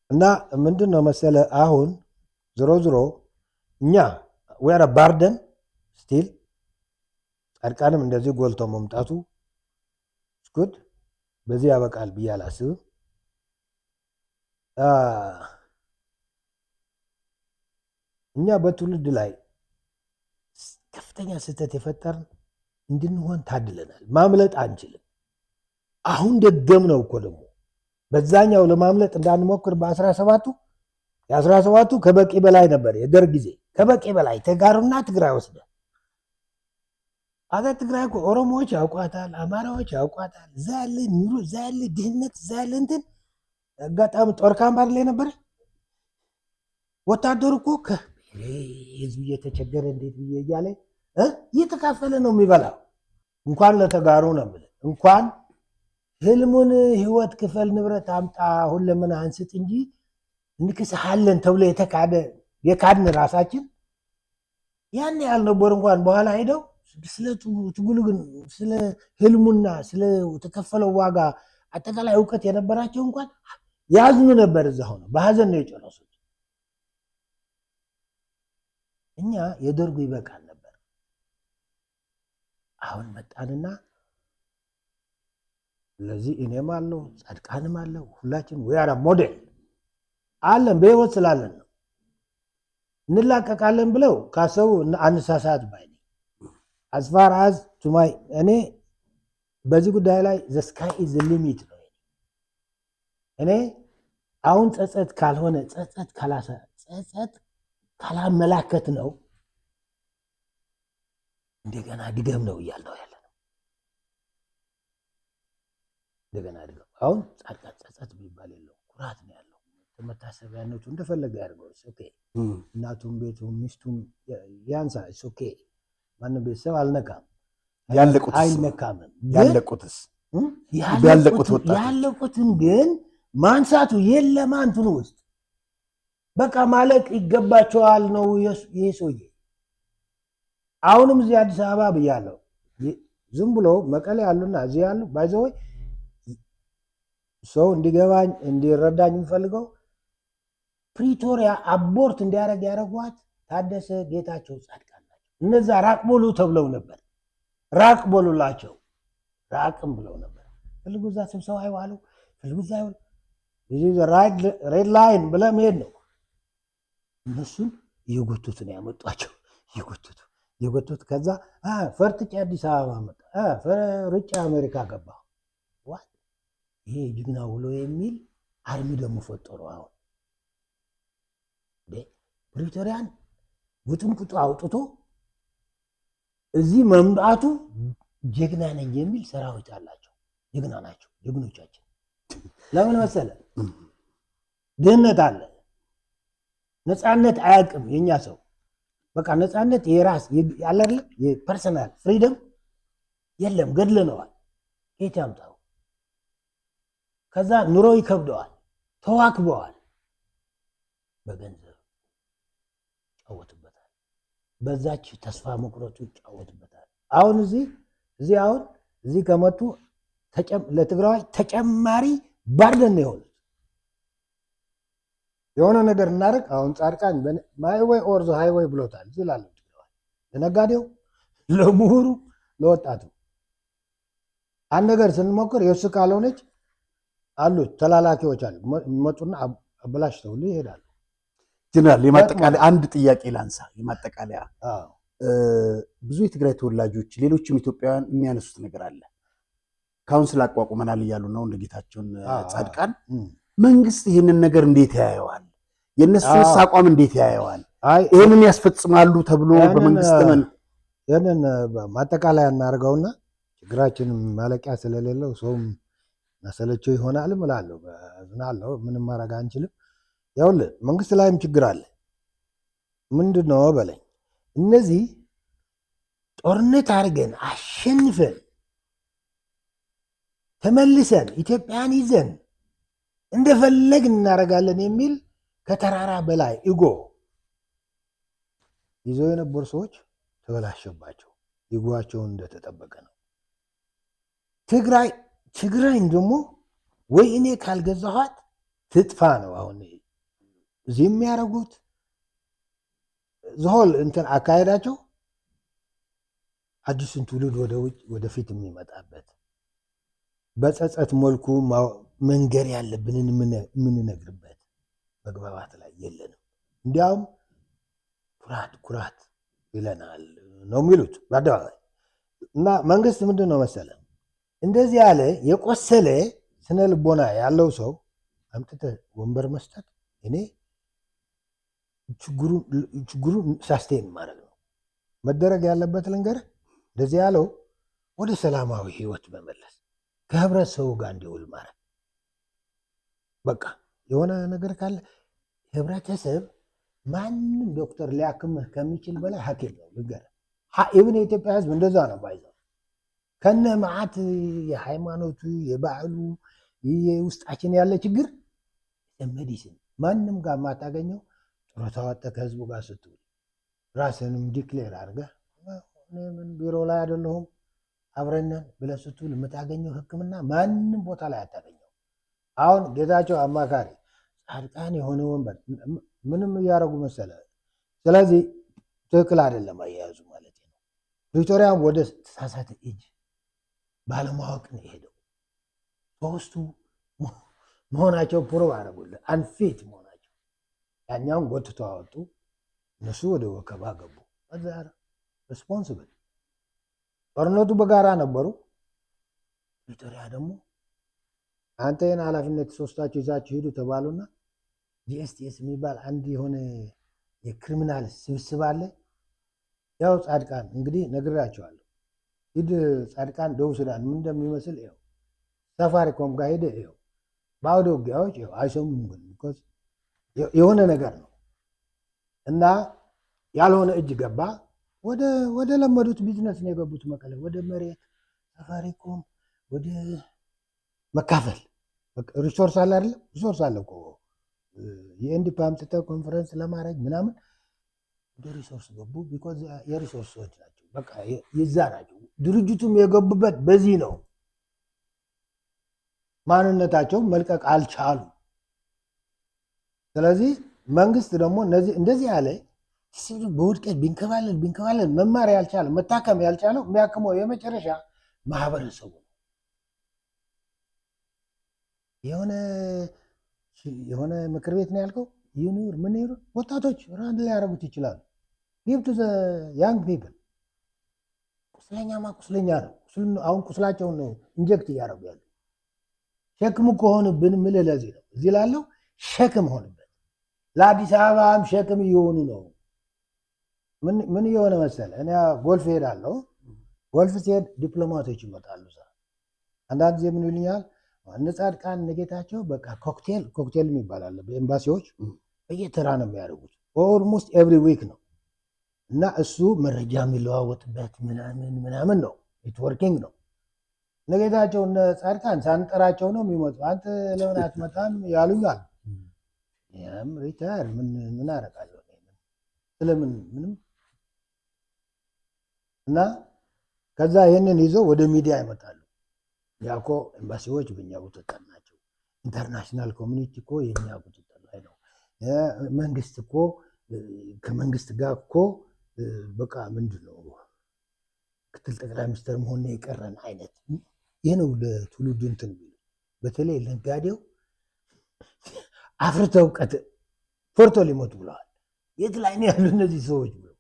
እና ምንድን ነው መሰለ አሁን ዝሮ እኛ ወያረ ባርደን ስቲል ጻድቃንም እንደዚህ ጎልቶ መምጣቱ ጉድ በዚህ ያበቃል ብዬ አላስብም። እኛ በትውልድ ላይ ከፍተኛ ስህተት የፈጠርን እንድንሆን ታድለናል። ማምለጥ አንችልም። አሁን ደገም ነው እኮ ደግሞ በዛኛው ለማምለጥ እንዳንሞክር የ17ቱ ከበቂ በላይ ነበር። የደርግ ጊዜ ከበቂ በላይ ተጋሩና ትግራይ ወስደ አገር ትግራይ እኮ ኦሮሞዎች ያውቋታል፣ አማራዎች ያውቋታል። እዛ ያለ ኑሮ፣ እዛ ያለ ድህነት፣ እዛ ያለ እንትን አጋጣሚ ጦር ካምፕ ላይ ነበር። ወታደሩ እኮ ህዝብ እየተቸገረ እንዴት ብዬ እያለ እየተካፈለ ነው የሚበላው። እንኳን ለተጋሩ ነው የምልህ እንኳን ህልሙን ህይወት ክፈል ንብረት አምጣ ሁለምን አንስጥ እንጂ እንክስሃለን ተብሎ የካድን ራሳችን ያን ያልነበሩ እንኳን በኋላ ሄደው ስለ ትግሉ ግን ስለ ህልሙና ስለ ተከፈለው ዋጋ አጠቃላይ እውቀት የነበራቸው እንኳን ያዝኑ ነበር። እዛ ሆነ በሀዘን ነው የጨረሱት። እኛ የደርጉ ይበቃል ነበር። አሁን መጣንና ለዚህ እኔም አለው ጻድቃንም አለው ሁላችን ወያራ ሞዴል አለን በህይወት ስላለን ነው እንላቀቃለን ብለው ካሰቡ አንሳሳት ባይ as far as to my እኔ በዚህ ጉዳይ ላይ the sky is the limit ነው። እኔ አሁን ጸጸት ካልሆነ ጸጸት ካላመላከት ነው እንደገና ድገም ነው እያልነው ያለ ነው። እንደገና ድገም አሁን ጻድቃን ጸጸት ቢባል የለው ኩራት ነው ያለው። መታሰቢያነቱ እንደፈለገ ያድርገው። ኦኬ እናቱም ቤቱም ሚስቱም ያንሳ ኦኬ ማንም ቤተሰብ አልነካም። ያለቁትን ግን ማንሳቱ የለም አንቱን ውስጥ በቃ ማለቅ ይገባቸዋል ነው ይሄ ሰውዬ። አሁንም እዚህ አዲስ አበባ ብያለሁ። ዝም ብሎ መቀሌ ያሉና እዚህ ያሉ ባይዘወይ ሰው እንዲገባኝ እንዲረዳኝ የሚፈልገው ፕሪቶሪያ አቦርት እንዲያደርግ ያደረጓት ታደሰ ጌታቸው ጻድቃን እነዛ ራቅ ቦሉ ተብለው ነበር። ራቅ ቦሉላቸው ራቅም ብለው ነበር። ፈልጉ እዛ ስብሰባ አይዋሉ ፈልጉ እዛ ይዋሉ ሬድ ላይን ብለህ መሄድ ነው። እነሱን እየጎቱት ነው ያመጧቸው። እየጎቱት ከዛ ፈርጥጬ አዲስ አበባ መጣ፣ ፈርጬ አሜሪካ ገባ። ይሄ ጀግና ውሎ የሚል አርሚ ደግሞ ፈጠሩ። አሁን ፕሪቶሪያን ውጥንቅጡ አውጥቶ እዚህ መምጣቱ ጀግና ነኝ የሚል ሰራዊት አላቸው። ጀግና ናቸው ጀግኖቻችን። ለምን መሰለ? ድህነት አለ፣ ነፃነት አያውቅም የኛ ሰው። በቃ ነፃነት የራስ ያለ አይደል የፐርሰናል ፍሪደም የለም፣ ገድለነዋል። ከየት ያምጣው? ከዛ ኑሮ ይከብደዋል፣ ተዋክበዋል። በገንዘብ ጫወትበታል፣ በዛች ተስፋ መቁረጡ ይጫወትበታል። አሁን እዚህ ከመጡ ለትግራይ ተጨማሪ ባርደን ነው የሆኑት። የሆነ ነገር እናደርግ። አሁን ጻድቃን ማይወይ ኦር ዘ ሃይዌይ ብሎታል ይላሉ። ለነጋዴው፣ ለምሁሩ፣ ለወጣቱ አንድ ነገር ስንሞክር የእሱ ካልሆነች አሉት ተላላኪዎች አሉ መጡና አበላሽተው ይሄዳሉ። ጀነራል የማጠቃለያ አንድ ጥያቄ ላንሳ። የማጠቃለያ ብዙ የትግራይ ተወላጆች ሌሎችም ኢትዮጵያውያን የሚያነሱት ነገር አለ። ካውንስል አቋቁመናል እያሉ ነው እነ ጌታቸውን ጻድቃን። መንግስት ይህንን ነገር እንዴት ያየዋል? የእነሱስ አቋም እንዴት ያየዋል? ይህንን ያስፈጽማሉ ተብሎ በመንግስት ይህንን ማጠቃለያ እናደርገውና ችግራችንም ማለቂያ ስለሌለው ሰውም መሰለቸው ይሆናል እላለሁ። እዝናለሁ። ምንም ማድረግ አንችልም። ይኸውልህ መንግስት ላይም ችግር አለ። ምንድን ነው በለኝ። እነዚህ ጦርነት አድርገን አሸንፈን ተመልሰን ኢትዮጵያን ይዘን እንደፈለግን እናደርጋለን የሚል ከተራራ በላይ ኢጎ ይዘው የነበሩ ሰዎች ተበላሸባቸው። ኢጎአቸውን እንደተጠበቀ ነው። ትግራይን ደግሞ ወይ እኔ ካልገዛኋት ትጥፋ ነው አሁን እዚህ የሚያደርጉት ዝሆል እንትን አካሄዳቸው አዲሱን ትውልድ ወደፊት የሚመጣበት በጸጸት መልኩ መንገር ያለብንን የምንነግርበት መግባባት ላይ የለንም። እንዲያውም ኩራት ይለናል ነው የሚሉት በአደባባይ። እና መንግስት ምንድን ነው መሰለ እንደዚህ ያለ የቆሰለ ስነ ልቦና ያለው ሰው አምጥተህ ወንበር መስጠት እኔ ችግሩን ሳስቴን ማድረግ ነው መደረግ ያለበት። ልንገርህ እንደዚህ ያለው ወደ ሰላማዊ ህይወት መመለስ፣ ከህብረተሰቡ ጋር እንዲውል ማድረግ። በቃ የሆነ ነገር ካለ ህብረተሰብ ማንም ዶክተር ሊያክምህ ከሚችል በላይ ሐኪም ነው። ልንገርህ ኢብን የኢትዮጵያ ህዝብ እንደዛ ነው ባይዘው ከነ መዓት የሃይማኖቱ የባህሉ ውስጣችን ያለ ችግር ሜዲሲን ማንም ጋር ማታገኘው ጡረታ ወጥተህ ከህዝቡ ጋር ስትውል ራስንም ዲክሌር አድርገህ ምን ቢሮ ላይ አይደለሁም አብረነን ብለህ ስትውል የምታገኘው ህክምና ማንም ቦታ ላይ አታገኘው። አሁን ጌታቸው አማካሪ ጻድቃን የሆነ ወንበር ምንም እያደረጉ መሰለ። ስለዚህ ትክክል አይደለም አያያዙ ማለት ነው። ፕሪቶሪያም ወደ ተሳሳተ እጅ ባለማወቅ ነው የሄደው። በውስጡ መሆናቸው ፕሮቭ አደረጉልህ አንፊት መሆናቸው። ያኛውን ጎትተው አወጡ። እነሱ ወደ ወከባ ገቡ። እዛ ሬስፖንስብል ጦርነቱ በጋራ ነበሩ። ፕሪቶሪያ ደግሞ አንተ ይህን ኃላፊነት ሶስታችሁ ይዛችሁ ሂዱ ተባሉና ጂኤስቲኤስ የሚባል አንድ የሆነ የክሪሚናል ስብስብ አለ። ያው ጻድቃን እንግዲህ ነግራቸዋለሁ። ሂድ ጻድቃን ደቡብ ሱዳን ምን እንደሚመስል ይኸው ሳፋሪኮም ጋር ሄደ ይኸው በአውደ ውጊያዎች ይኸው አይሰሙም። ግን ቢኮዝ የሆነ ነገር ነው እና ያልሆነ እጅ ገባ። ወደ ለመዱት ቢዝነስ ነው የገቡት። መቀለ ወደ መሬት ሳፋሪኮም ወደ መካፈል ሪሶርስ አለ አይደለም? ሪሶርስ አለ እኮ የኤንዲፒ አምጥተህ ኮንፈረንስ ለማድረግ ምናምን ወደ ሪሶርስ ገቡ። ቢኮዝ የሪሶርስ ሰዎች ናቸው። በቃ የዛ ናቸው። ድርጅቱም የገቡበት በዚህ ነው። ማንነታቸው መልቀቅ አልቻሉ። ስለዚህ መንግስት ደግሞ እንደዚህ ያለ በውድቀት ቢንከባለል መማር ያልቻለ መታከም ያልቻለው የሚያክመው የመጨረሻ ማህበረሰቡ ነው። የሆነ ምክር ቤት ነው ያልከው ይኑር ምን ይኑር ወጣቶች ራንድ ላይ ያደረጉት ይችላሉ። ጊቭ ቱ ዘ ያንግ ፒፕል። ቁስለኛማ ቁስለኛ ነው። አሁን ቁስላቸውን ነው ኢንጀክት እያደረጉ ያሉ። ሸክም ከሆንብን ምልህ ለዚህ ነው እዚህ ላለው ሸክም ሆንበት። ለአዲስ አበባም ሸክም እየሆኑ ነው። ምን እየሆነ መሰለ እኔ ጎልፍ ሄዳለሁ። ጎልፍ ሲሄድ ዲፕሎማቶች ይመጣሉ። አንዳንድ ጊዜ ምን ይሉኛል እነ ጻድቃን እነ ጌታቸው በቃ ኮክቴል የሚባል አለ በኤምባሲዎች በየተራ ነው የሚያደርጉት። ኦልሞስት ኤቭሪ ዊክ ነው እና እሱ መረጃ የሚለዋወጥበት ምናምን ነው። ኔትወርኪንግ ነው። እነ ጌታቸው እነ ጻድቃን ሳንጠራቸው ነው የሚመጡ። አንተ ለምን አትመጣም ያሉኛል። ያም ሪታየር ምን አደርጋለሁ ስለምን ምንም እና ከዛ ይህንን ይዘው ወደ ሚዲያ ይመጣሉ። ያኮ ኤምባሲዎች በእኛ ቁጥጥር ናቸው። ኢንተርናሽናል ኮሚኒቲ እኮ የእኛ ቁጥጥር ላይ ነው። መንግስት እኮ ከመንግስት ጋር እኮ በቃ ምንድን ነው ምክትል ጠቅላይ ሚኒስትር መሆን የቀረን አይነት ይህ ነው ለትውልዱ እንትን ቢሉ በተለይ ለነጋዴው አፍርተው ፈርቶ ሊሞቱ ብለዋል። የት ላይ ነው ያሉ እነዚህ ሰዎች ብለው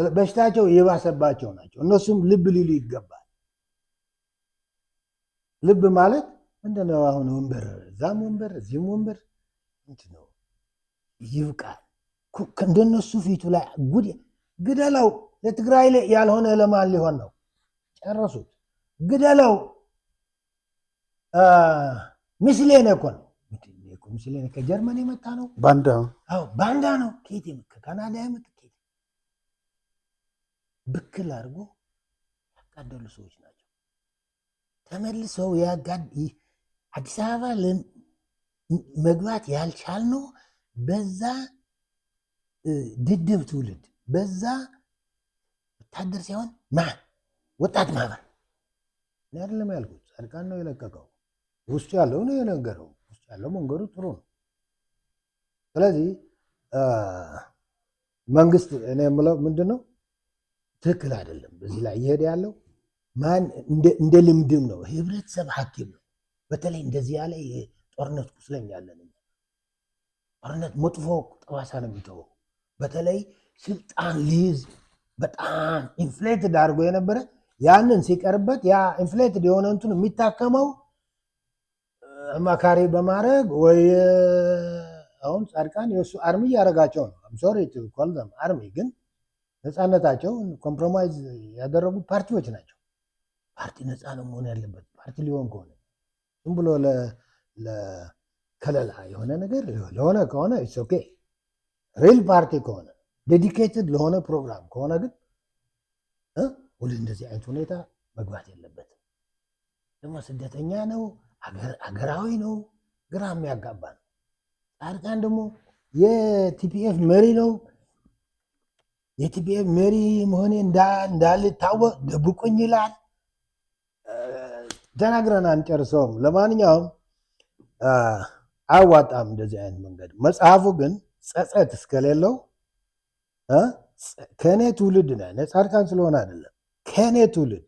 በሽታቸው የባሰባቸው ናቸው። እነሱም ልብ ሊሉ ይገባል። ልብ ማለት ምንድነው? አሁን ወንበር እዛም ወንበር እዚህም ወንበር ምንድነው? ይብቃል። እንደነሱ ፊቱ ላይ ግደለው። ለትግራይ ያልሆነ ለማን ሊሆን ነው? ጨረሱት። ግደለው። ምስሌን እኮ ነው። ምስሌን ከጀርመን የመጣ ነው። ባንዳ ባንዳ ነው። ከካናዳ የመጣ ብክል አድርጎ ያጋደሉ ሰዎች ናቸው። ተመልሰው አዲስ አበባ መግባት ያልቻልነው በዛ ድድብ ትውልድ በዛ ወታደር ሳይሆን ወጣት ማህበር አይደለም ያልኩት። ጻድቃን ነው የለቀቀው። ውስጡ ያለው ነው የነገረው። ውስጡ ያለው መንገዱ ጥሩ ነው። ስለዚህ መንግስት እኔ የምለው ምንድነው ትክክል አይደለም። በዚህ ላይ እየሄደ ያለው እንደ ልምድም ነው። ህብረተሰብ ሐኪም ነው። በተለይ እንደዚህ ያለ የጦርነት ቁስለኛ ያለን ጦርነት መጥፎ ጠባሳ ነው የሚተወው። በተለይ ስልጣን ሊይዝ በጣም ኢንፍሌትድ አድርጎ የነበረ ያንን ሲቀርበት ያ ኢንፍሌትድ የሆነ እንትን የሚታከመው አማካሪ በማድረግ ወይ አሁን ጻድቃን የእሱ አርሚ እያደረጋቸው ነው። ሶሪ ኮልዘም አርሚ ግን ነፃነታቸው ኮምፕሮማይዝ ያደረጉ ፓርቲዎች ናቸው። ፓርቲ ነፃ ነው መሆን ያለበት። ፓርቲ ሊሆን ከሆነ ዝም ብሎ ለከለላ የሆነ ነገር ለሆነ ከሆነ ኢትስ ኦኬ። ሪል ፓርቲ ከሆነ ዴዲኬትድ ለሆነ ፕሮግራም ከሆነ ግን ወደ እንደዚህ አይነት ሁኔታ መግባት የለበትም። ደግሞ ስደተኛ ነው፣ አገራዊ ነው፣ ግራ የሚያጋባ ነው። ጻድቃን ደግሞ የቲፒኤፍ መሪ ነው። የቲፒኤፍ መሪ መሆኔ እንዳልታወቅ ደብቁኝ ይላል። ተናግረን አንጨርሰውም። ለማንኛውም አያዋጣም እንደዚህ አይነት መንገድ። መጽሐፉ ግን ጸጸት እስከሌለው ከእኔ ትውልድ ነ ጻድቃን ስለሆነ አይደለም፣ ከእኔ ትውልድ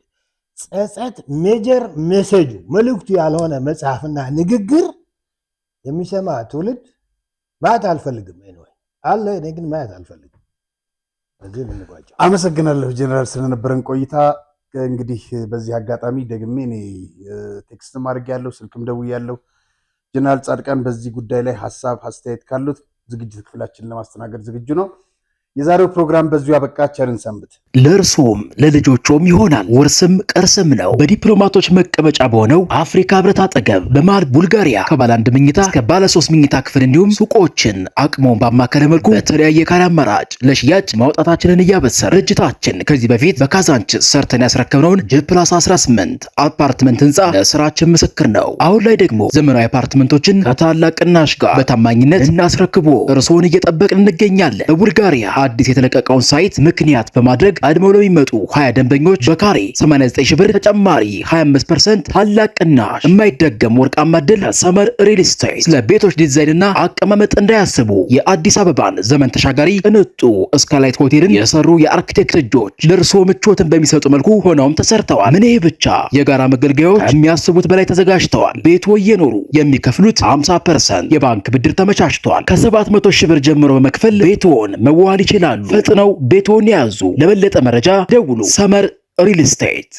ጸጸት ሜጀር ሜሴጁ መልእክቱ ያልሆነ መጽሐፍና ንግግር የሚሰማ ትውልድ ማየት አልፈልግም። አለ እኔ ግን ማየት አልፈልግም። አመሰግናለሁ ጀነራል ስለነበረን ቆይታ። እንግዲህ በዚህ አጋጣሚ ደግሜ እኔ ቴክስትም አድርጌያለሁ፣ ስልክም ደውያለሁ። ጀነራል ጻድቃን በዚህ ጉዳይ ላይ ሀሳብ አስተያየት ካሉት ዝግጅት ክፍላችን ለማስተናገድ ዝግጁ ነው። የዛሬው ፕሮግራም በዚሁ ያበቃ። ቸርን ሰንብት። ለእርሶም ለልጆቹም ይሆናል ውርስም ቅርስም ነው። በዲፕሎማቶች መቀመጫ በሆነው አፍሪካ ህብረት አጠገብ በመሃል ቡልጋሪያ ከባለ 1 መኝታ እስከ ባለ 3 መኝታ ክፍል እንዲሁም ሱቆችን አቅሞን ባማከለ መልኩ በተለያየ ካሬ አማራጭ ለሽያጭ ማውጣታችንን እያበሰረ ድርጅታችን ከዚህ በፊት በካዛንችስ ሰርተን ያስረከብነውን +18 አፓርትመንት ህንፃ ለስራችን ምስክር ነው። አሁን ላይ ደግሞ ዘመናዊ አፓርትመንቶችን ከታላቅ ቅናሽ ጋር በታማኝነት እናስረክቦ እርሶን እየጠበቅን እንገኛለን። በቡልጋሪያ አዲስ የተለቀቀውን ሳይት ምክንያት በማድረግ ቀድመው ለሚመጡ 20 ደንበኞች በካሬ 89 ሺህ ብር ተጨማሪ 25% ታላቅ ቅናሽ። የማይደገም ወርቃማ ዕድል ሰመር ሪል ስቴት። ስለ ቤቶች ዲዛይንና አቀማመጥ እንዳያስቡ የአዲስ አበባን ዘመን ተሻጋሪ ቅንጡ ስካይላይት ሆቴልን የሰሩ የአርኪቴክት እጆች ለእርሶ ምቾትን በሚሰጡ መልኩ ሆነውም ተሰርተዋል። ምን ይሄ ብቻ፣ የጋራ መገልገያዎች ከሚያስቡት በላይ ተዘጋጅተዋል። ቤቶ እየኖሩ የሚከፍሉት 50% የባንክ ብድር ተመቻችቷል። ከ700 ሺህ ብር ጀምሮ በመክፈል ቤቶን መዋል ይችላሉ። ፈጥነው ቤቶን ያዙ። ለበለጠ መረጃ ደውሉ። ሰመር ሪል ስቴት